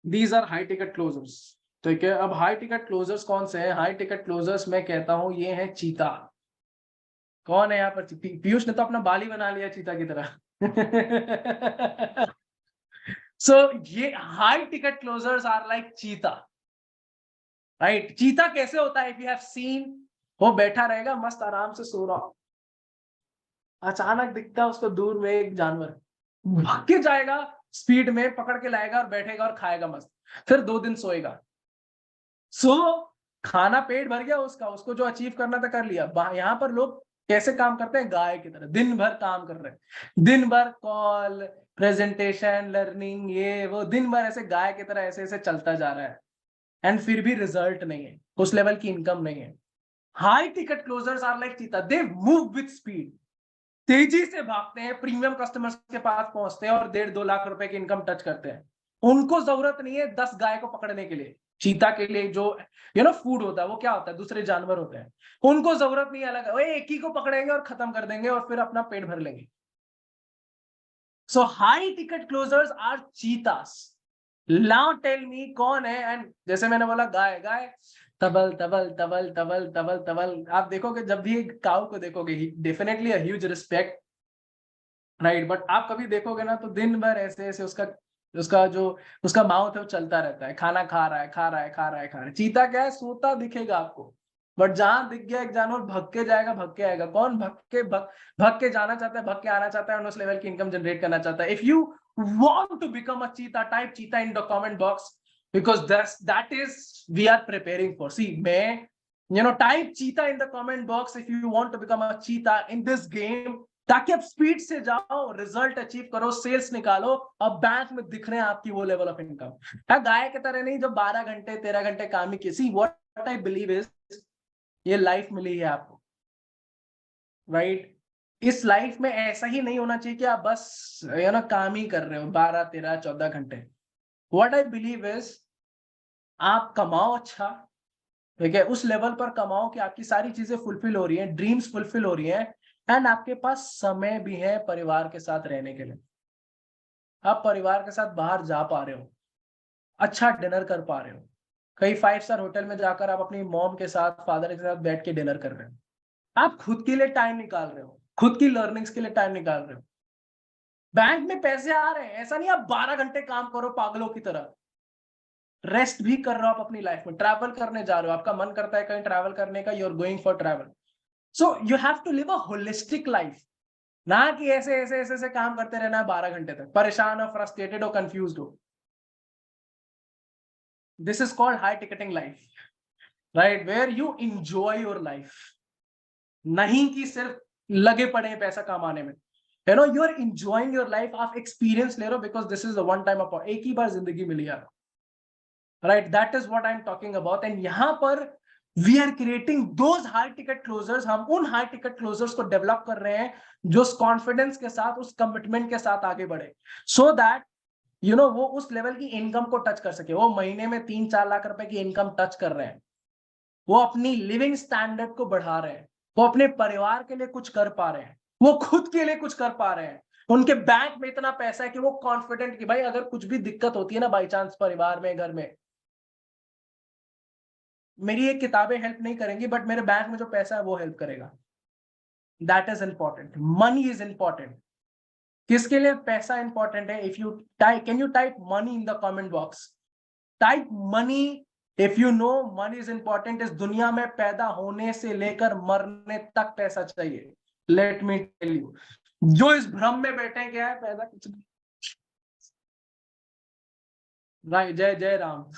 Speaker 1: These are high ticket closers. ठीक है, अब हाई टिकट क्लोजर्स कौन से हैं? हाई टिकट क्लोजर्स मैं कहता हूं ये है चीता। कौन है यहाँ पर? पीयूष ने तो अपना बाल ही बना लिया चीता की तरह। सो ये high ticket closers are like cheetah, right? Cheetah कैसे होता है? इफ यू हैव सीन, वो बैठा रहेगा मस्त आराम से सो रहा, अचानक दिखता है उसको दूर में एक जानवर, भाग के जाएगा, स्पीड में पकड़ के लाएगा और बैठेगा और खाएगा मस्त, फिर 2 दिन सोएगा। सो खाना पेट भर गया उसका, उसको जो अचीव करना था कर लिया। यहाँ पर लोग कैसे काम करते हैं? गाय की तरह दिन भर काम कर रहे हैं, दिन भर कॉल, प्रेजेंटेशन, लर्निंग, ये वो, दिन भर ऐसे गाय की तरह ऐसे ऐसे चलता जा रहा है, एंड फिर भी रिजल्ट नहीं है, उस लेवल की इनकम नहीं है। High ticket closers are like cheetah, they move with speed, तेजी से भागते हैं, प्रीमियम कस्टमर्स के पास पहुंचते हैं और 1.5-2 लाख रुपए की इनकम टच करते हैं। उनको जरूरत नहीं है 10 गाय को पकड़ने के लिए। चीता के लिए जो फूड होता है, वो क्या होता है? दूसरे जानवर होते हैं, उनको जरूरत नहीं है अलग, एक ही को पकड़ेंगे और खत्म कर देंगे और फिर अपना पेट भर लेंगे। So high ticket closers are cheetahs. Now tell me कौन है? एंड जैसे मैंने बोला गाय, गाय तबल तबल तबल तबल तबल तबल। आप देखोगे जब भी काऊ को देखोगे, definitely a huge respect, right? But आप कभी देखोगे ना तो दिन भर ऐसे ऐसे उसका जो उसका माउथ है वो चलता रहता है, खाना खा रहा है, खा रहा है, खा रहा है, खा रहा है। चीता क्या है? सोता दिखेगा आपको, बट जहां दिख गया एक जानवर, भग के जाएगा, भग के आएगा। कौन भग के जाना चाहता है, भग के आना चाहता है, उस लेवल की इनकम जनरेट करना चाहता है? If you want to become a cheetah, type cheetah in the comment box, because that is we are preparing for. See मैं type cheetah in the comment box if you want to become a cheetah in this game, ताकि आप speed से जाओ, result achieve करो, sales निकालो, अब bank में दिख रहे हैं आपकी वो लेवल ऑफ इनकम। गाय की तरह नहीं, जब 12 घंटे 13 घंटे काम ही किसी, व्हाट आई बिलीव इज, ये लाइफ मिली है आपको, राइट? इस लाइफ में ऐसा ही नहीं होना चाहिए कि आप बस काम ही कर रहे हो 12 13 14 घंटे। व्हाट आई बिलीव इज, आप कमाओ अच्छा, ठीक है, उस लेवल पर कमाओ कि आपकी सारी चीजें फुलफिल हो रही हैं, ड्रीम्स फुलफिल हो रही हैं, एंड आपके पास समय भी है परिवार के साथ रहने के लिए। आप परिवार के साथ बाहर जा पा रहे हो, अच्छा डिनर कर पा रहे हो, कई 5 स्टार होटल में जाकर आप अपनी मॉम के साथ, फादर के साथ बैठ के डिनर कर रहे हो, आप खुद के लिए टाइम निकाल रहे हो, खुद की लर्निंग्स के लिए टाइम निकाल रहे हो। बैंक में पैसे आ रहे हैं, ऐसा नहीं आप 12 घंटे काम करो पागलों की तरह, रेस्ट भी कर रहे हो आप अपनी लाइफ में, ट्रैवल करने जा रहे हो, आपका मन करता है कहीं ट्रैवल करने का, you are going for travel. So you have to live a holistic life, ना कि ऐसे ऐसे ऐसे ऐसे काम करते रहना है 12 घंटे तक, परेशान हो, फ्रस्ट्रेटेड हो, कंफ्यूज्ड हो। This is called high ticketing life, right, where you enjoy your life, नहीं कि सिर्फ लगे पड़े हैं पैसा कमाने में। You know you are enjoying your life, आप एक्सपीरियंस ले रहे हो, because this is the one time opportunity, एक ही बार जिंदगी मिली यार, right, that is what I am talking about. And यहां पर we are creating those high ticket closers, हम उन हाई टिकट क्लोजर्स को डेवलप कर रहे हैं जो उस कॉन्फिडेंस के साथ, उस कमिटमेंट के साथ आगे बढ़े, सो दैट यू नो वो उस लेवल की इनकम को टच कर सके। वो महीने में 3-4 लाख रुपए की इनकम टच कर रहे हैं, वो अपनी लिविंग स्टैंडर्ड को बढ़ा रहे हैं, वो अपने परिवार के लिए कुछ कर पा रहे हैं, वो खुद के लिए कुछ कर पा रहे हैं, उनके बैंक में इतना पैसा है कि वो कॉन्फिडेंट कि भाई अगर कुछ भी दिक्कत होती है ना बाई चांस परिवार में, घर में, मेरी ये किताबें हेल्प नहीं करेंगी बट मेरे बैंक में जो पैसा है वो हेल्प करेगा। That is important, money is important. किसके लिए पैसा इंपॉर्टेंट है? If you type, can you type money in the comment box? Type money if you know money is important. इस दुनिया में पैदा होने से लेकर मरने तक पैसा चाहिए। लेट मी टेल यू, जो इस भ्रम में बैठे हैं क्या है पैदा कुछ नहीं, राइट, जय जय राम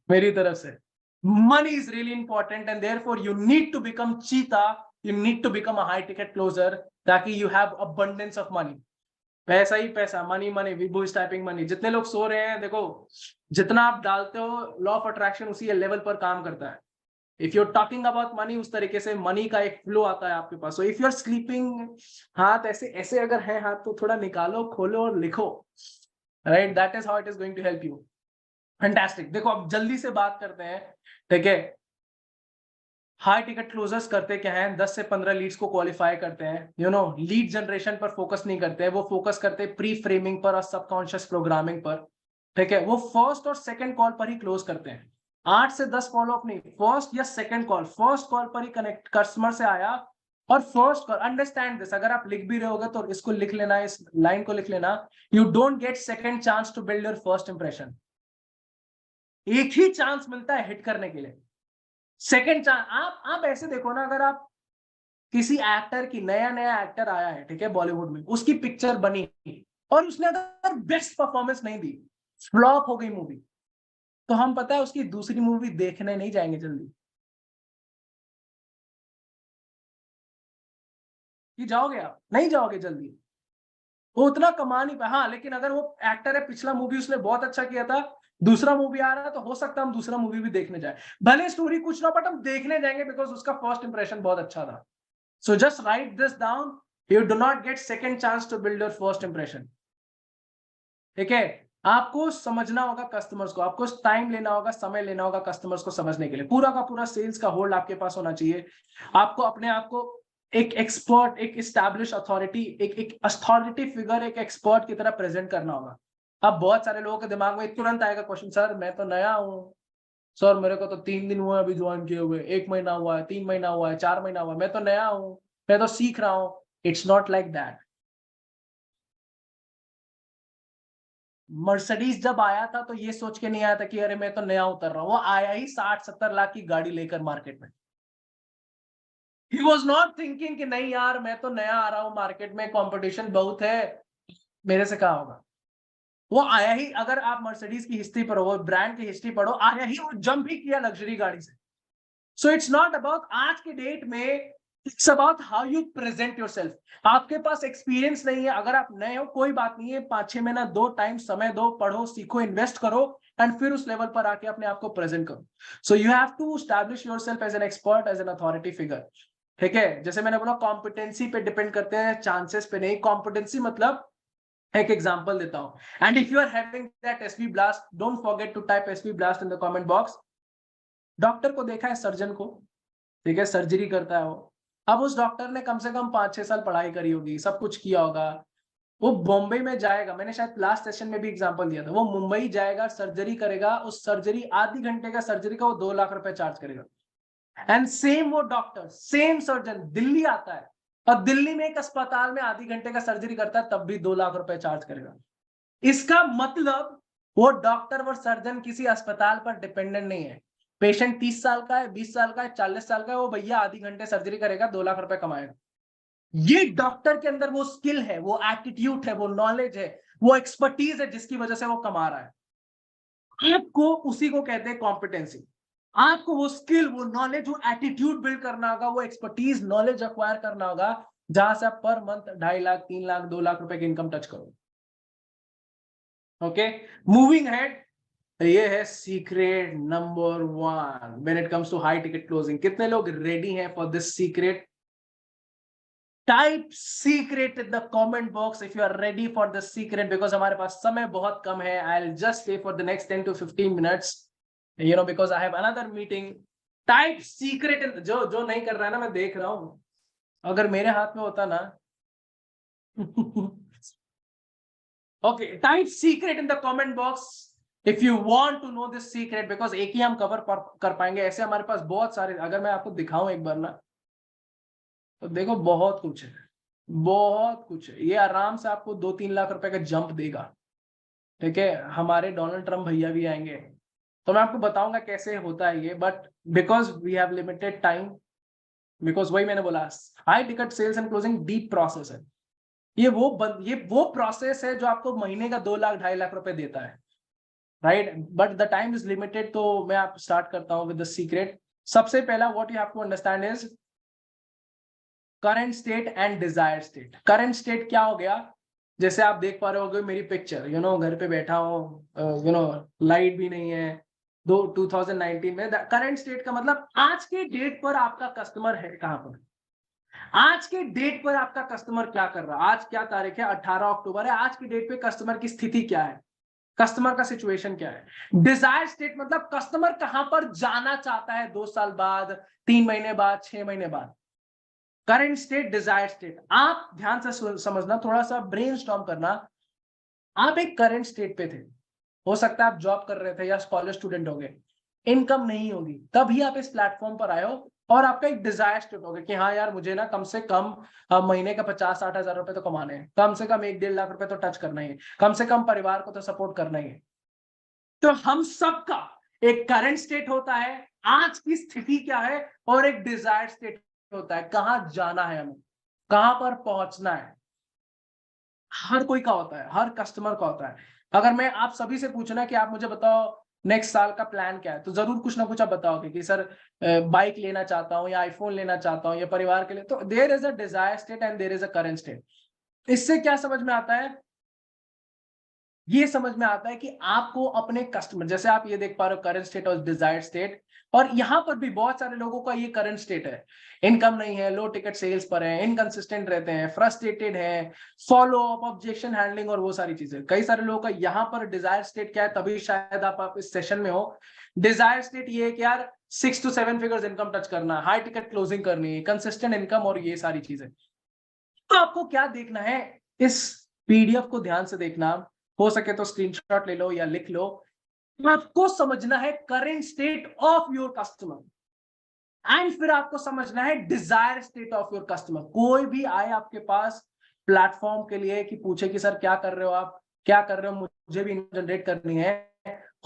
Speaker 1: मेरी तरफ से। Money is really important and therefore you need to become cheetah, you need to become a high ticket closer ताकि you have abundance of money। पैसा ही पैसा, money money, Vibhu is typing money. जितने लोग सो रहे हैं देखो, जितना आप डालते हो लॉ ऑफ अट्रैक्शन उसी लेवल पर काम करता है। If you are talking about money, उस तरीके से मनी का एक फ्लो आता है आपके पास। So if you are sleeping, हाथ ऐसे ऐसे अगर है हाथ तो थोड़ा निकालो, खोलो और लिखो, right, that is how it is going to help you. Fantastic. देखो अब जल्दी से बात करते हैं, ठीक है, हाई टिकट क्लोजर्स करते क्या है, 10 से 15 लीड्स को क्वालिफाई करते हैं, यू नो लीड जनरेशन पर फोकस नहीं करते हैं, वो फोकस करते हैं प्री फ्रेमिंग पर और सबकॉन्शियस प्रोग्रामिंग पर, ठीक है। वो फर्स्ट और सेकंड कॉल पर ही क्लोज करते हैं, 8 से 10 फॉलोअप नहीं, फर्स्ट या सेकंड कॉल, फर्स्ट कॉल पर ही कनेक्ट, कस्टमर से आया और फर्स्ट कॉल। अंडरस्टैंड दिस, अगर आप लिख भी रहे होगे तो इसको लिख लेना, इस लाइन को लिख लेना, you don't get second chance to build your first impression. एक ही चांस मिलता है हिट करने के लिए, सेकंड चांस। आप ऐसे देखो ना, अगर आप किसी एक्टर की, नया नया एक्टर आया है, ठीक है, बॉलीवुड में, उसकी पिक्चर बनी और उसने अगर बेस्ट परफॉर्मेंस नहीं दी, फ्लॉप हो गई मूवी, तो हम पता है उसकी दूसरी मूवी देखने नहीं जाएंगे जल्दी। कि जाओगे आप? नहीं जाओगे जल्दी, वो उतना कमा नहीं पाया। हाँ, लेकिन अगर वो एक्टर है, पिछला मूवी उसने बहुत अच्छा किया था, दूसरा मूवी आ रहा है तो हो सकता है हम दूसरा मूवी भी देखने जाए, भले स्टोरी कुछ ना, बट हम देखने जाएंगे बिकॉज उसका फर्स्ट इंप्रेशन बहुत अच्छा था। So just write this down. You do not get second chance to build your first impression. ठीक है, आपको समझना होगा कस्टमर्स को, आपको टाइम लेना होगा, समय लेना होगा कस्टमर्स को समझने के लिए। पूरा का पूरा सेल्स का होल्ड आपके पास होना चाहिए। आपको अपने आप को एक एक्सपर्ट, एक एस्टैब्लिश अथॉरिटी, एक अथॉरिटी फिगर, एक एक्सपर्ट की तरह प्रेजेंट करना होगा। अब बहुत सारे लोगों के दिमाग में तुरंत आएगा क्वेश्चन, सर मैं तो नया हूँ, सर मेरे को तो 3 दिन हुआ अभी ज्वाइन किए हुए, 1 महीना हुआ है, 3 महीना हुआ है, 4 महीना हुआ है, मैं तो नया हूँ, मैं तो सीख रहा हूँ। It's not like that. Mercedes जब आया था तो ये सोच के नहीं आया था कि अरे मैं तो नया उतर रहा हूँ, वो आया ही 60-70 लाख की गाड़ी लेकर मार्केट में। ही वॉज नॉट थिंकिंग कि नहीं यार मैं तो नया आ रहा हूँ मार्केट में, कंपटीशन बहुत है, मेरे से कहा होगा। वो आया ही, अगर आप मर्सिडीज की हिस्ट्री पढ़ो, ब्रांड की हिस्ट्री पढ़ो, आया ही वो जंप ही किया लग्जरी गाड़ी से। सो इट्स नॉट अबाउट आज के डेट में, it's about how you present yourself. आपके पास एक्सपीरियंस नहीं है, अगर आप नए हो कोई बात नहीं है, 5-6 महीना दो, टाइम समय दो, पढ़ो, सीखो, इन्वेस्ट करो एंड फिर उस लेवल पर आके अपने आप को प्रेजेंट करो। So you have to establish yourself as an expert, as an authority figure. ठीक है, जैसे मैंने बोला कॉम्पिटेंसी पे डिपेंड करते हैं, चांसेस पे नहीं। कॉम्पिटेंसी मतलब, एक एग्जांपल देता हूं, and if you are having that SV blast, don't forget to type SV blast in the comment box. Doctor को देखा है, सर्जन को, ठीक है, सर्जरी करता है वो। अब उस डॉक्टर ने कम से कम 5-6 साल पढ़ाई करी होगी, सब कुछ किया होगा। वो बॉम्बे में जाएगा, मैंने शायद लास्ट सेशन में भी एग्जांपल दिया था, वो मुंबई जाएगा, सर्जरी करेगा, उस सर्जरी आधी घंटे का सर्जरी का वो 2 लाख रुपए चार्ज करेगा। एंड सेम वो डॉक्टर, सेम सर्जन दिल्ली आता है, और दिल्ली में एक अस्पताल में आधी घंटे का सर्जरी करता है तब भी 2 लाख रुपए चार्ज करेगा। इसका मतलब वो डॉक्टर और सर्जन किसी अस्पताल पर डिपेंडेंट नहीं है। पेशेंट 30 साल का है, 20 साल का है, 40 साल का है, वो भैया आधी घंटे सर्जरी करेगा, 2 लाख रुपए कमाएगा। ये डॉक्टर के अंदर वो स्किल है, वो एटीट्यूड है, वो नॉलेज है, वो एक्सपर्टीज है जिसकी वजह से वो कमा रहा है। आपको उसी को कहते हैं कॉम्पिटेंसी। आपको वो स्किल, वो नॉलेज, वो एटीट्यूड बिल्ड करना होगा, वो एक्सपर्टीज नॉलेज अक्वायर करना होगा, जहां से आप पर मंथ 2.5 लाख, 3 लाख, 2 लाख रुपए की इनकम टच करो। ओके, मूविंग हेड, ये है secret number 1 when it comes to high ticket closing. कितने लोग रेडी हैं for this secret? Type secret in the comment box if you are ready for the secret, because हमारे पास समय बहुत कम है। I will just stay for the next 10 to 15 minutes, you know, because I have another meeting. Type secret इन, जो नहीं कर रहा है ना, मैं देख रहा हूं, अगर मेरे हाथ में होता ना okay, type secret in the comment box if you want to know this secret, because एक ही हम कवर कर पाएंगे, ऐसे हमारे पास बहुत सारे, अगर मैं आपको दिखाऊं एक बार ना, तो देखो बहुत कुछ है, बहुत कुछ है। ये आराम से आपको 2-3 लाख रुपए का जंप देगा। ठीक है, हमारे डोनाल्ड ट्रम्प भैया भी आएंगे, तो मैं आपको बताऊंगा कैसे होता है ये, but because we have limited time, because वही मैंने बोला, high ticket sales and closing deep process है। ये वो प्रोसेस है जो आपको महीने का 2 लाख 2.5 लाख रुपए देता है, right? But the time is limited, तो मैं आप स्टार्ट करता हूं विद द सीक्रेट। सबसे पहला what you have to understand is current state and desired state. Current state क्या हो गया? जैसे आप देख पा रहे होगे मेरी पिक्चर, घर पे बैठा हूँ, लाइट भी नहीं है, 2019 में। करंट स्टेट का मतलब आज के डेट पर आपका कस्टमर है कहां पर, आज के डेट पर आपका कस्टमर क्या कर रहा है। आज क्या तारीख है? 18 अक्टूबर है। आज की डेट पे कस्टमर की स्थिति क्या है, कस्टमर का सिचुएशन क्या है। डिजायर स्टेट मतलब कस्टमर कहां पर जाना चाहता है 2 साल बाद, 3 महीने बाद, 6 महीने बाद। Current state, desire state. आप ध्यान से समझना, थोड़ा सा ब्रेनस्टॉर्म करना। आप एक करंट स्टेट पे थे, हो सकता है आप जॉब कर रहे थे या कॉलेज स्टूडेंट हो गए, इनकम नहीं होगी, तभी आप इस प्लेटफॉर्म पर आए हो, और आपका एक डिजायर स्टेट होगा कि हाँ यार, मुझे ना कम से कम महीने का 50-60 हजार रुपए तो कमाने हैं, कम से कम 1-1.5 लाख रुपए तो टच करना ही है, कम से कम परिवार को तो सपोर्ट करना ही है। तो हम सबका एक करंट स्टेट होता है, आज की स्थिति क्या है, और एक डिजायर स्टेट होता है, कहां जाना है हमें, कहां पर पहुंचना है। हर कोई का होता है, हर कस्टमर का होता है। अगर मैं आप सभी से पूछना कि आप मुझे बताओ नेक्स्ट साल का प्लान क्या है, तो जरूर कुछ ना कुछ आप बताओगे कि सर बाइक लेना चाहता हूँ, या आईफोन लेना चाहता हूँ, या परिवार के लिए। तो there is a desire state and there is a current state. इससे क्या समझ में आता है? ये समझ में आता है कि आपको अपने कस्टमर, जैसे आप ये देख पा रहे हो करंट स्टेट और डिजायर्ड स्टेट, और यहां पर भी बहुत सारे लोगों का ये करंट स्टेट है, इनकम नहीं है, लो टिकट सेल्स पर है, इनकंसिस्टेंट रहते हैं, फ्रस्ट्रेटेड है, फॉलो अप, ऑब्जेक्शन हैंडलिंग और वो सारी चीजें। कई सारे लोगों का यहाँ पर डिजायर स्टेट क्या है, तभी शायद आप इस सेशन में हो। डिजायर स्टेट ये है कि यार 6 to 7 फिगर्स इनकम टच करना, हाई टिकट क्लोजिंग करनी है, कंसिस्टेंट इनकम और ये सारी चीजें। तो आपको क्या देखना है, इस पीडीएफ को ध्यान से देखना, हो सके तो स्क्रीनशॉट ले लो या लिख लो। आपको समझना है current state of your customer, and फिर आपको समझना है desire state of your customer. कोई भी आए आपके पास प्लेटफॉर्म के लिए कि पूछे कि सर क्या कर रहे हो आप, क्या कर रहे हो, मुझे भी जनरेट करनी है,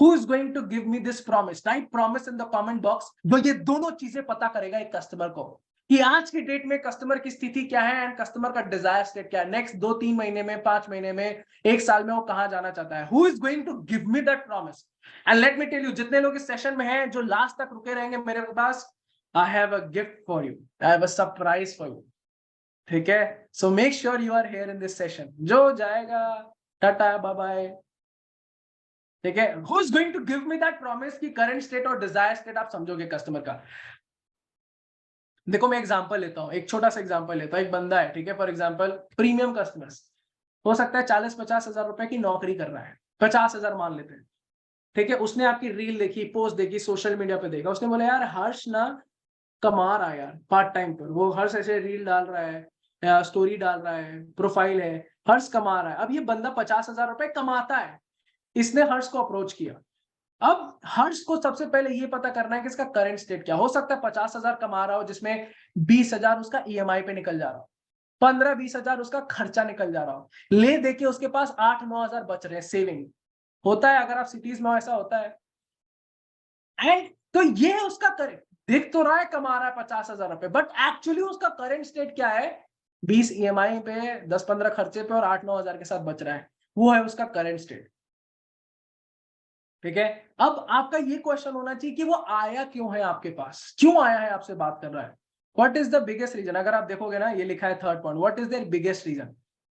Speaker 1: who is going to give me this promise, type promise in the comment box. जो ये दोनों चीजें पता करेगा एक कस्टमर को कि आज की डेट में कस्टमर की स्थिति क्या है एंड कस्टमर का डिजायर स्टेट क्या है, नेक्स्ट 2-3 महीने में, 5 महीने में, 1 साल में वो कहां जाना चाहता है। Who is going to give me that promise. And let me tell you, जितने लोग इस सेशन में हैं, जो लास्ट तक रुके रहेंगे मेरे पास, I have a gift for you. I have a surprise for you. ठीक है, so make sure you are here in this session. जो जाएगा टाटा बाय बाय। ठीक है, who is going to give me that promise कि current state और desire state आप समझोगे कस्टमर का। देखो मैं एग्जांपल लेता हूँ, एक छोटा सा एग्जांपल लेता हूँ। एक बंदा है, ठीक है, फॉर एग्जांपल प्रीमियम कस्टमर्स, हो सकता है 40-50 हजार रुपए की नौकरी कर रहा है, 50 हजार मान लेते हैं। ठीक है, उसने आपकी रील देखी, पोस्ट देखी, सोशल मीडिया पे देखा, उसने बोला यार हर्ष ना कमा रहा है यार पार्ट टाइम पर, वो हर्ष ऐसे रील डाल रहा है या स्टोरी डाल रहा है, प्रोफाइल है, हर्ष कमा रहा है। अब ये बंदा 50 हजार रुपए कमाता है, इसने हर्ष को अप्रोच किया। अब हर्ष को सबसे पहले ये पता करना है कि इसका करंट स्टेट क्या हो सकता है। 50 हजार कमा रहा हो जिसमें 20 हजार उसका ईएमआई पे निकल जा रहा हो, 15-20 हजार उसका खर्चा निकल जा रहा हो, ले देके उसके पास 8-9 हजार बच रहे हैं सेविंग। होता है, अगर आप सिटीज में ऐसा होता है। एंड तो ये है उसका करेंट, दिख तो रहा है कमा रहा है 50,000 रुपए, बट एक्चुअली उसका करंट स्टेट क्या है? 20 ईएमआई पे, 10-15 खर्चे पे और 8-9 हजार के साथ बच रहा है, वो है उसका करंट स्टेट। ठीक है, अब आपका ये क्वेश्चन होना चाहिए कि वो आया क्यों है आपके पास, क्यों आया है, आपसे बात कर रहा है। What is the biggest reason? अगर आप देखोगे ना, ये लिखा है third point, what is their biggest reason.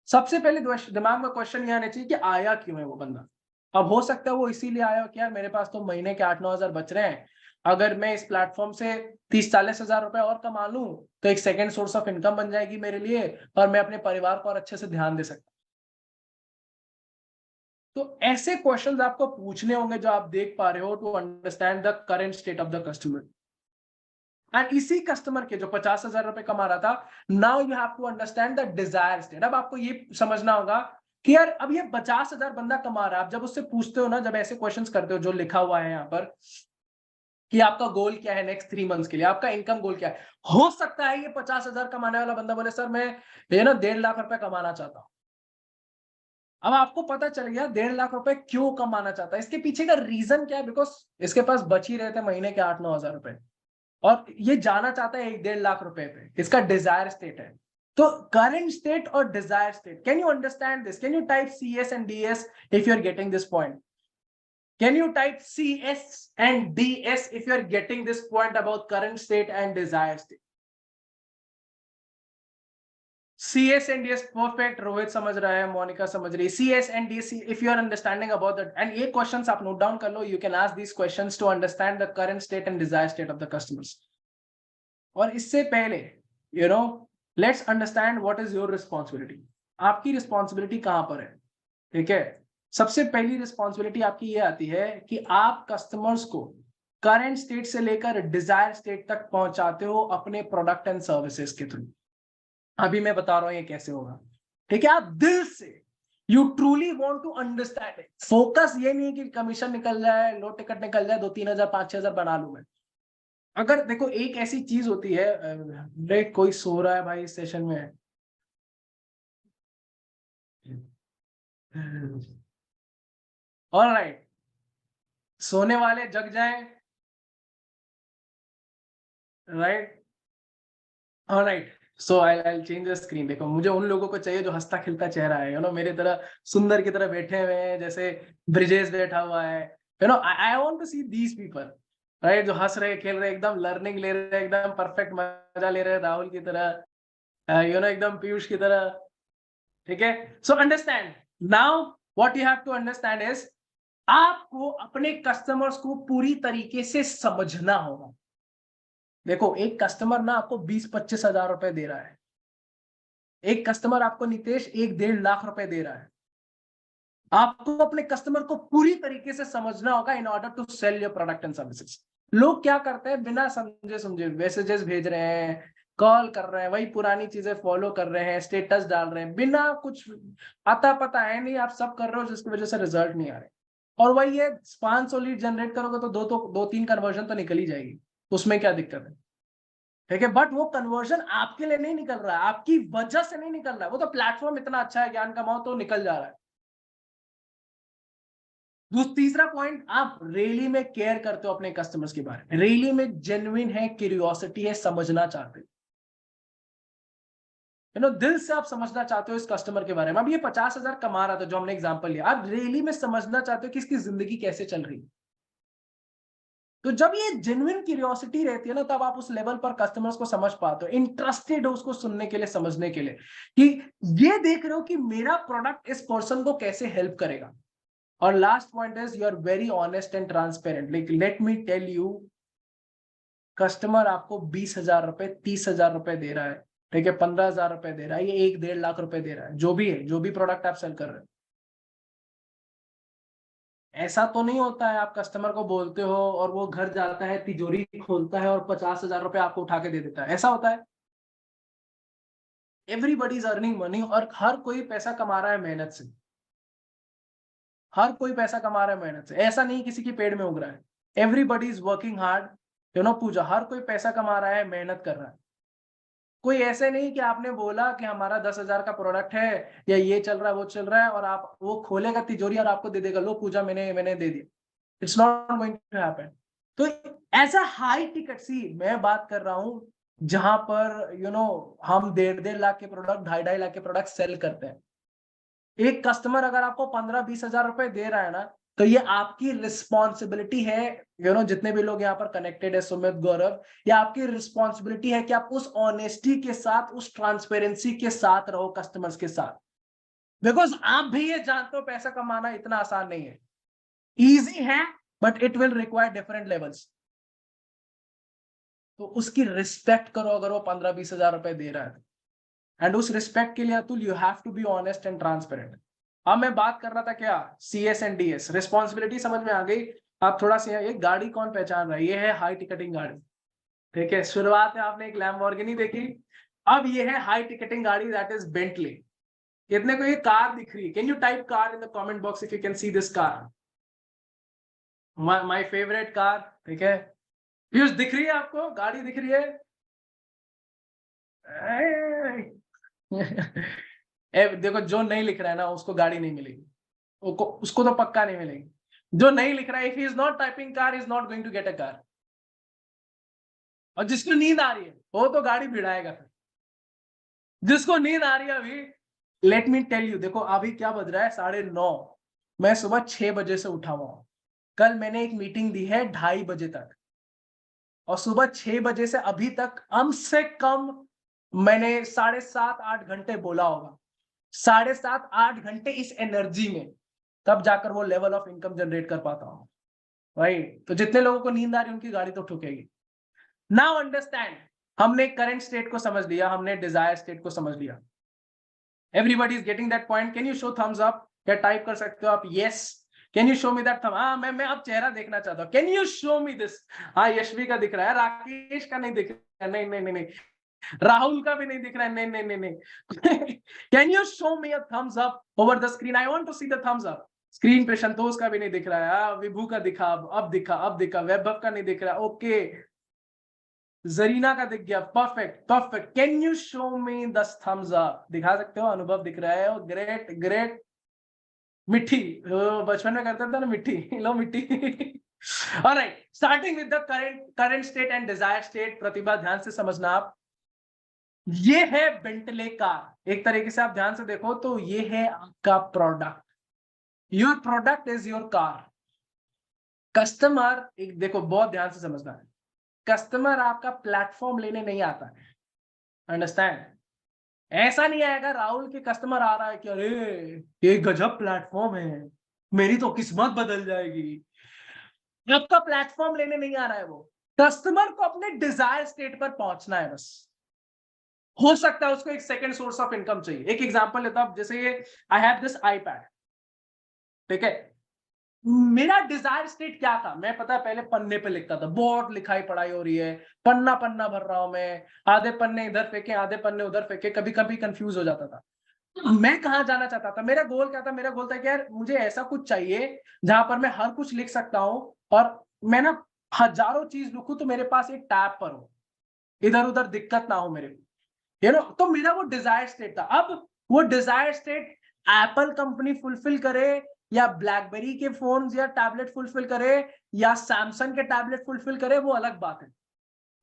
Speaker 1: सबसे पहले दिमाग में क्वेश्चन ये आना चाहिए कि आया क्यों है वो बंदा। अब हो सकता है वो इसीलिए आया हो कि यार मेरे पास तो महीने के 8-9 हजार बच रहे हैं, अगर मैं इस प्लेटफॉर्म से 30-40 हजार रुपए और कमा लूं तो एक सेकेंड सोर्स ऑफ इनकम बन जाएगी मेरे लिए, और मैं अपने परिवार को और अच्छे से ध्यान दे सकता। तो ऐसे क्वेश्चंस आपको पूछने होंगे जो आप देख पा रहे हो, to understand the current state of the customer. And इसी कस्टमर के जो 50,000 रुपए कमा रहा था, now you have to understand the desire state. अब आपको ये समझना होगा कि यार अब ये 50,000 बंदा कमा रहा है, आप जब उससे पूछते हो ना, जब ऐसे क्वेश्चंस करते हो जो लिखा हुआ है यहाँ पर कि आपका गोल क्या है नेक्स्ट 3 मंथ्स के लिए, आपका इनकम गोल क्या है, हो सकता है ये 50,000 कमाने वाला बंदा बोले सर मैं 1.5 लाख रुपए कमाना चाहता हूँ। अब आपको पता चल गया 1.5 लाख रुपए क्यों कमाना चाहता है, इसके पीछे का रीजन क्या है, बिकॉज इसके पास बच ही रहे थे महीने के 8-9 हजार रुपए, और ये जाना चाहता है 1.5 लाख रुपए पे, इसका डिजायर स्टेट है। तो करंट स्टेट और desire state, can you understand this? Can you type CS and DS if you are getting this point? Can you type CS and DS if you are getting this point about current state and desired state? CS and DS perfect, Rohit समझ रहा है, मोनिका समझ रही है। CS and DS if you are understanding about that, and ये questions आप note down कर लो, you can ask these questions to understand the current state and desired state of the customers. और इससे पहले let's understand what is your responsibility. आपकी responsibility कहां पर है? ठीक है, सबसे पहली रिस्पॉन्सिबिलिटी आपकी ये आती है कि आप कस्टमर्स को करंट स्टेट से लेकर डिजायर स्टेट तक पहुंचाते हो अपने प्रोडक्ट एंड सर्विसेज के थ्रू। अभी मैं बता रहा हूं ये कैसे होगा। ठीक है, आप दिल से you truly want to understand it. Focus ये नहीं कि कमीशन निकल जाए, लो टिकट निकल जाए, 2-3 हजार 5-6 हजार बना लूं मैं। अगर देखो एक ऐसी चीज होती है, कोई सो रहा है भाई इस सेशन में। ऑलराइट, सोने वाले जग जाएं, right? Alright, so I change the screen. देखो मुझे उन लोगों को चाहिए जो हंसता खिलता चेहरा है, मेरे तरह सुंदर की तरह बैठे हुए हैं, जैसे ब्रिजेश बैठा हुआ है। I want to see these people, right, जो हंस रहे, खेल रहे, एकदम लर्निंग ले रहे, एकदम परफेक्ट मजा ले रहे, राहुल की तरह, एकदम पीयूष की तरह। ठीक है, so understand now, what you have to understand is आपको अपने कस्टमर्स को पूरी तरीके से समझना होगा। देखो एक कस्टमर ना आपको 20-25 हजार रुपए दे रहा है, एक कस्टमर आपको नितेश 1-1.5 लाख रुपए दे रहा है। आपको अपने कस्टमर को पूरी तरीके से समझना होगा in order to sell your product and services. लोग क्या करते हैं, बिना समझे समझे मैसेजेस भेज रहे हैं, कॉल कर रहे हैं, वही पुरानी चीजें फॉलो कर रहे हैं, स्टेटस डाल रहे हैं, बिना कुछ आता पता है नहीं, आप सब कर रहे हो जिसकी वजह से रिजल्ट नहीं आ रहे। और वही है, 500 लीड जनरेट करोगे तो 2-3 कन्वर्जन तो निकल ही जाएगी, उसमें क्या दिक्कत है? ठीक है, बट वो कन्वर्जन आपके लिए नहीं निकल रहा है, आपकी वजह से नहीं निकल रहा है, वो तो प्लेटफॉर्म इतना अच्छा है, ज्ञान कमाओ तो निकल जा रहा है। तीसरा पॉइंट, आप रियली में केयर करते हो अपने कस्टमर्स के बारे में, रियली में जेन्युइन है, क्यूरियोसिटी है, समझना चाहते हो, दिल से आप समझना चाहते हो इस कस्टमर के बारे में। अब ये 50,000 कमा रहा था जो हमने एग्जांपल लिया, आप रियली में समझना चाहते हो कि इसकी जिंदगी कैसे चल रही है। तो जब ये जेन्युइन क्यूरियोसिटी रहती है ना, तब आप उस लेवल पर कस्टमर्स को समझ पाते हो, इंटरेस्टेड हो उसको सुनने के लिए, समझने के लिए, कि ये देख रहे हो कि मेरा प्रोडक्ट इस पर्सन को कैसे हेल्प करेगा। और last point is you are very honest and transparent. Like let me tell you, customer आपको 20,000 रुपए, 30,000 रुपए दे रहा है, ठीक है, 15,000 रुपए दे रहा है, ये 1-1.5 लाख रुपए दे रहा है, जो भी है, जो भी प्रोडक्ट आप सेल कर रहे हो। ऐसा तो नहीं होता है आप कस्टमर को बोलते हो और वो घर जाता है, तिजोरी खोलता है और 50,000 रुपए आपको उठा के दे देता है, ऐसा होता है? एवरीबडी इज अर्निंग मनी, और हर कोई पैसा कमा रहा है मेहनत से, हर कोई पैसा कमा रहा है मेहनत से, ऐसा नहीं किसी की पेड़ में उग रहा है। एवरीबडी इज वर्किंग हार्ड, पूजा, हर कोई पैसा कमा रहा है, मेहनत कर रहा है। कोई ऐसे नहीं कि आपने बोला कि हमारा 10,000 का प्रोडक्ट है या ये चल रहा है वो चल रहा है और आप वो खोलेगा तिजोरी और आपको दे देगा, लो पूजा मैंने दे दिया। It's not going to happen. तो as a high ticket, see मैं बात कर रहा हूं जहां पर हम 1.5 लाख के प्रोडक्ट, 2.5 लाख के प्रोडक्ट सेल करते हैं। एक कस्टमर अगर आपको 15-20 हजार रुपए दे रहा है ना, तो ये आपकी रिस्पॉन्सिबिलिटी है, जितने भी लोग यहाँ पर कनेक्टेड है, सुमित, गौरव, ये आपकी रिस्पॉन्सिबिलिटी है कि आप उस ऑनेस्टी के साथ, उस ट्रांसपेरेंसी के साथ रहो कस्टमर्स के साथ। बिकॉज आप भी ये जानते हो पैसा कमाना इतना आसान नहीं है, इजी है but it will require different levels. तो उसकी रिस्पेक्ट करो अगर वो 15-20 हजार रुपए दे रहा है। एंड उस रिस्पेक्ट के लिए Atul you have to be honest and transparent. अब मैं बात कर रहा था क्या, CS एंड DS रिस्पॉन्सिबिलिटी समझ में आ गई। आप थोड़ा सा, ये गाड़ी कौन पहचान रहा है, ये है हाई टिकटिंग गाड़ी। ठीक है, शुरुआत में आपने एक लैम्बोर्गिनी देखी, अब ये है हाई टिकटिंग गाड़ी, दैट इज बेंटली। कितने को ये कार दिख रही है? Can you type car in the comment box if you can see this car, my favourite car. ठीक है, पीयूष दिख रही है आपको, गाड़ी दिख रही है? देखो, जो नहीं लिख रहा है ना उसको गाड़ी नहीं मिलेगी, उसको तो पक्का नहीं मिलेगी। जो नहीं लिख रहा है, if he is not typing car, is not going to get a car. और जिसको नींद आ रही है वो तो गाड़ी भिड़ाएगा फिर। जिसको नींद आ रही है अभी, लेट मी टेल यू, देखो अभी क्या बज रहा है, 9:30। मैं सुबह 6 बजे से उठा हुआ हूं। कल मैंने एक मीटिंग दी है 2:30 बजे तक, और सुबह 6 बजे से अभी तक कम से कम मैंने 7.5-8 घंटे बोला होगा। 7.5-8 घंटे इस एनर्जी में, तब जाकर वो लेवल ऑफ इनकम जनरेट कर पाता हूं। राइट? तो जितने लोगों को नींद आ रही है उनकी गाड़ी तो ठुकेगी। नाउ अंडरस्टैंड, हमने करंट स्टेट को समझ लिया, हमने डिजायर स्टेट को समझ लिया। Everybody is getting that point? Can you show thumbs up, या टाइप कर सकते हो आप yes? Can you show me that thumb? हाँ, मैं अब चेहरा देखना चाहता हूँ। Can you show me this? हाँ, यशवी का दिख रहा है, राकेश का नहीं दिख रहा है, नहीं नहीं नहीं नहीं, राहुल का भी नहीं दिख रहा है, नहीं नहीं नहीं नहीं। Can you show me a thumbs up over the screen? I want to see the thumbs up. Screen पे संतोष का भी नहीं दिख रहा है, विभू का दिखा, अब दिखा, अब दिखा, वैभव का नहीं दिख रहा, ओके, जरीना का दिख गया, perfect perfect. Can you show me the thumbs up? दिखा सकते हो, अनुभव दिख रहा है, ग्रेट ग्रेट। मिट्टी, बचपन में करता था ना मिट्टी, लो मिट्टी। Alright, starting with the current state and desire state. Pratibha, ध्यान से समझना आप, ये है बेंटले कार। एक तरीके से आप ध्यान से देखो तो ये है आपका product, your product is your car. Customer, एक देखो बहुत ध्यान से समझना है, कस्टमर आपका प्लेटफॉर्म लेने नहीं आता है, अंडरस्टैंड? ऐसा नहीं आएगा राहुल के कस्टमर आ रहा है कि अरे ये गजब प्लेटफॉर्म है, मेरी तो किस्मत बदल जाएगी। आपका प्लेटफॉर्म लेने नहीं आ रहा है वो, कस्टमर को अपने डिजायर स्टेट पर पहुंचना है बस। हो सकता है उसको एक सेकंड सोर्स ऑफ इनकम चाहिए। एक एग्जांपल लेता हूं, जैसे ये आई हैव दिस आईपैड, ठीक है, मेरा डिजायर स्टेट क्या था? मैं पता है पहले पन्ने पे लिखता था, बहुत लिखाई पढ़ाई हो रही है, पन्ना पन्ना भर रहा हूं मैं, आधे पन्ने इधर फेंके, आधे पन्ने उधर फेंके, कभी कभी कंफ्यूज हो जाता था। मैं कहाँ जाना चाहता था? मेरा गोल क्या था? मेरा गोल था कि यार मुझे ऐसा कुछ चाहिए जहां पर मैं हर कुछ लिख सकता हूं, और मैं ना हजारों चीज लिखूं तो मेरे पास एक टैब पर हो, इधर उधर दिक्कत ना हो मेरे को, तो मेरा वो डिजायर स्टेट था। अब वो desire state Apple company fulfil करे, या ब्लैकबेरी के फोन या टैबलेट फुलफिल करे, या सैमसंग के टैबलेट फुलफिल करे, वो अलग बात है।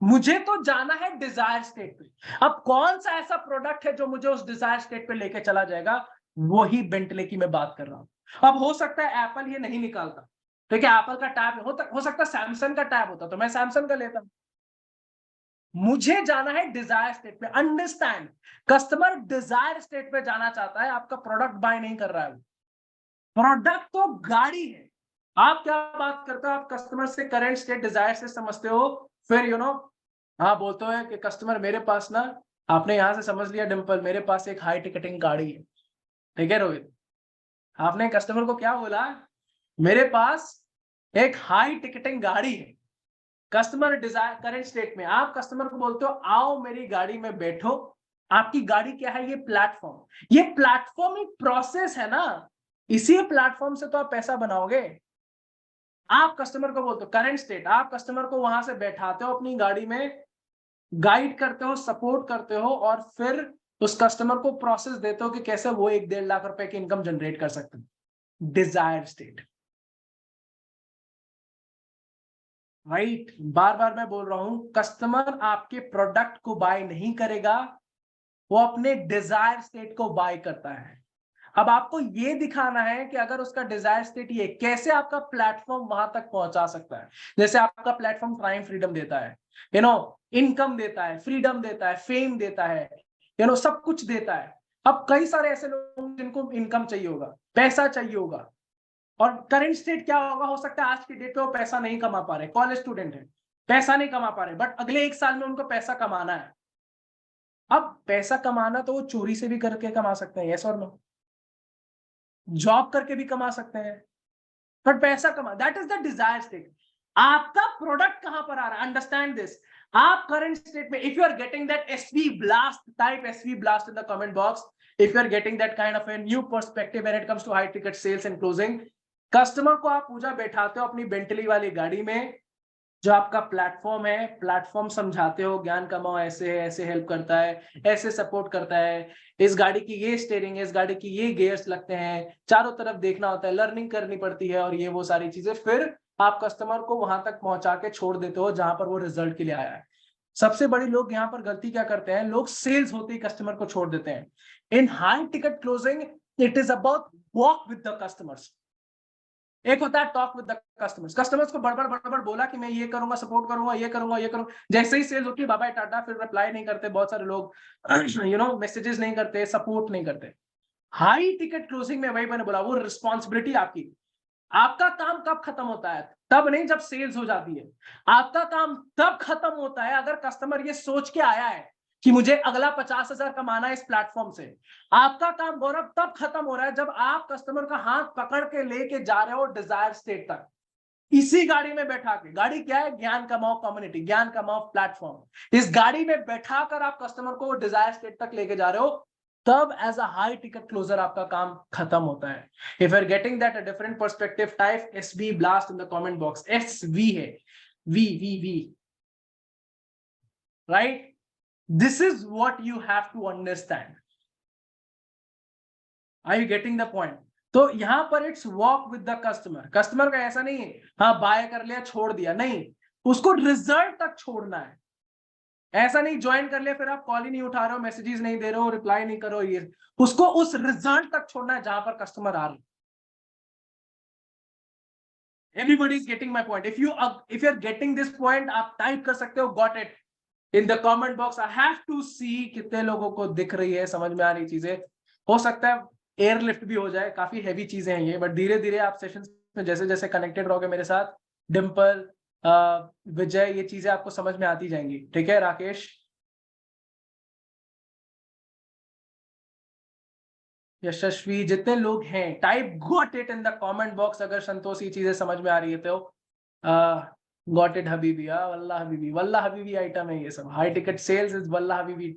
Speaker 1: मुझे तो जाना है डिजायर स्टेट पे। अब कौन सा ऐसा प्रोडक्ट है जो मुझे उस डिजायर स्टेट पे लेके चला जाएगा? वही बेंटले की मैं बात कर रहा हूं। अब हो सकता है एप्पल ये नहीं निकालता, ठीक है, एप्पल का टैब हो सकता है सैमसंग का टैब होता तो मैं सैमसंग का लेता। मुझे जाना है डिजायर स्टेट पे, अंडरस्टैंड? कस्टमर डिजायर स्टेट पे जाना चाहता है, आपका प्रोडक्ट बाय नहीं कर रहा है। प्रोडक्ट तो गाड़ी है। आप क्या बात करते हो? आप कस्टमर से करंट स्टेट डिजायर से समझते हो, फिर हाँ बोलते हो कि कस्टमर मेरे पास ना, आपने यहां से समझ लिया डिंपल, मेरे पास एक हाई टिकटिंग गाड़ी है, ठीक है रोहित, आपने कस्टमर को क्या बोला? मेरे पास एक हाई टिकटिंग गाड़ी है। कस्टमर डिजायर करंट स्टेट में आप कस्टमर को बोलते हो आओ मेरी गाड़ी में बैठो। आपकी गाड़ी क्या है? ये प्लेटफॉर्म। ये प्लेटफॉर्म एक प्रोसेस है ना, इसी प्लेटफॉर्म से तो आप पैसा बनाओगे। आप कस्टमर को बोलते हो करंट स्टेट, आप कस्टमर को वहां से बैठाते हो अपनी गाड़ी में, गाइड करते हो, सपोर्ट करते हो, और फिर उस कस्टमर को प्रोसेस देते हो कि कैसे वो 1-1.5 लाख रुपए की इनकम जनरेट कर सकते हैं। Desire state, right? बार बार मैं बोल रहा हूं, कस्टमर आपके प्रोडक्ट को बाय नहीं करेगा, वो अपने डिजायर स्टेट को बाय करता है। अब आपको ये दिखाना है कि अगर उसका डिजायर स्टेट ये, कैसे आपका प्लेटफॉर्म वहां तक पहुंचा सकता है। जैसे आपका प्लेटफॉर्म टाइम फ्रीडम देता है, इनकम देता है, फ्रीडम देता है, फेम देता है, सब कुछ देता है। अब कई सारे ऐसे लोग जिनको इनकम चाहिए होगा, पैसा चाहिए होगा, और करंट स्टेट क्या होगा, हो सकता है आज की डेट में वो पैसा नहीं कमा पा रहे, कॉलेज स्टूडेंट है, पैसा नहीं कमा पा रहे, बट अगले 1 साल में उनको पैसा कमाना है। अब पैसा कमाना तो वो चोरी से भी करके कमा सकते हैं, यस और नो? जॉब करके भी कमा सकते हैं, बट पैसा कमा, that is the desire state. आपका प्रोडक्ट कहां पर आ रहा है, अंडरस्टैंड दिस। आप करंट स्टेट में, if you are getting that SV blast, type SV blast in the comment box. If you are getting that kind of a new perspective when it comes to high ticket sales and closing, customer को आप पूजा बैठाते हो अपनी Bentley वाली गाड़ी में, जो आपका प्लेटफॉर्म है, प्लेटफॉर्म समझाते हो, ज्ञान कमाओ ऐसे है, ऐसे हेल्प करता है, ऐसे सपोर्ट करता है, इस गाड़ी की ये स्टीयरिंग है, इस गाड़ी की ये गियर्स लगते हैं, चारों तरफ देखना होता है, लर्निंग करनी पड़ती है, और ये वो सारी चीजें, फिर आप कस्टमर को वहां तक पहुंचा के छोड़ देते हो जहां पर वो रिजल्ट के लिए आया है। सबसे बड़ी लोग यहाँ पर गलती क्या करते हैं, लोग सेल्स होते ही कस्टमर को छोड़ देते हैं। इन high ticket closing it is about walk with the customers. एक होता है talk with the customers, customers को बड़बड़ बड़बड़ बोला कि मैं ये करूंगा, सपोर्ट करूंगा, ये करूंगा, ये करूंगा, जैसे ही सेल्स होती है बाय बाय टाटा, फिर रिप्लाई नहीं करते बहुत सारे लोग, मैसेजेस नहीं करते, सपोर्ट नहीं करते। हाई टिकट क्लोजिंग में वही मैंने बोला, वो रिस्पॉन्सिबिलिटी आपकी। आपका काम कब खत्म होता है, तब नहीं जब सेल्स हो जाती है। आपका काम तब खत्म होता है अगर कस्टमर ये सोच के आया है कि मुझे अगला 50,000 कमाना है इस प्लेटफॉर्म से। आपका काम गौरव तब खत्म हो रहा है जब आप कस्टमर का हाथ पकड़ के लेके जा रहे हो डिजायर स्टेट तक, इसी गाड़ी में बैठा के। गाड़ी क्या है, ज्ञान कमाओ कम्युनिटी, ज्ञान कमाओ प्लेटफॉर्म। इस गाड़ी में बैठा कर आप कस्टमर को डिजायर स्टेट तक लेके जा रहे हो, तब as a high ticket closer आपका काम खत्म होता है। If you are getting that a different perspective, type SV blast in the comment box. SV है, V, right? This is what you have to understand. Are you getting the point? तो यहां पर it's walk with the customer. Customer का ऐसा नहीं है हाँ bye कर लिया छोड़ दिया, नहीं, उसको रिजल्ट तक छोड़ना है। ऐसा नहीं ज्वाइन कर लिया फिर आप कॉल ही नहीं उठा रहे हो, मैसेजेस नहीं दे रहे हो, रिप्लाई नहीं करो, ये उसको उस रिजल्ट तक छोड़ना है जहां पर कस्टमर आ रहे हैं। Everybody is getting my point. If you're getting this point, आप टाइप कर सकते हो got it in the comment box. I have to see कितने लोगों को दिख रही है, समझ में आ रही चीजें। हो सकता है एयरलिफ्ट भी हो जाए, काफी हैवी चीजें हैं ये, बट धीरे धीरे आप सेशन में जैसे जैसे कनेक्टेड रहोगे मेरे साथ, डिम्पल, विजय, ये चीजें आपको समझ में आती जाएंगी। ठीक है राकेश, यशस्वी, जितने लोग हैं type got it in the comment box अगर संतोष ये चीजें समझ में आ रही है तो। गॉट इट हबीबी, वल्ला हबीबी, वल्ला हबीबी आइटम है ये सब। हाई टिकट सेल्स इज वल्ला Habibi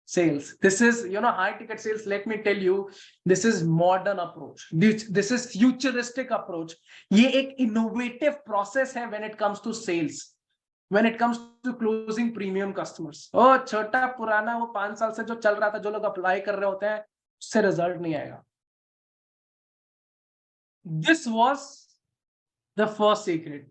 Speaker 1: sales. This is high ticket sales, let me tell you, this is modern approach, this is futuristic approach. ये एक innovative process है when it comes to sales, when it comes to closing premium customers. छोटा पुराना वो 5 साल से जो चल रहा था, जो लोग अप्लाई कर रहे होते हैं, उससे रिजल्ट नहीं आएगा। This was the first secret.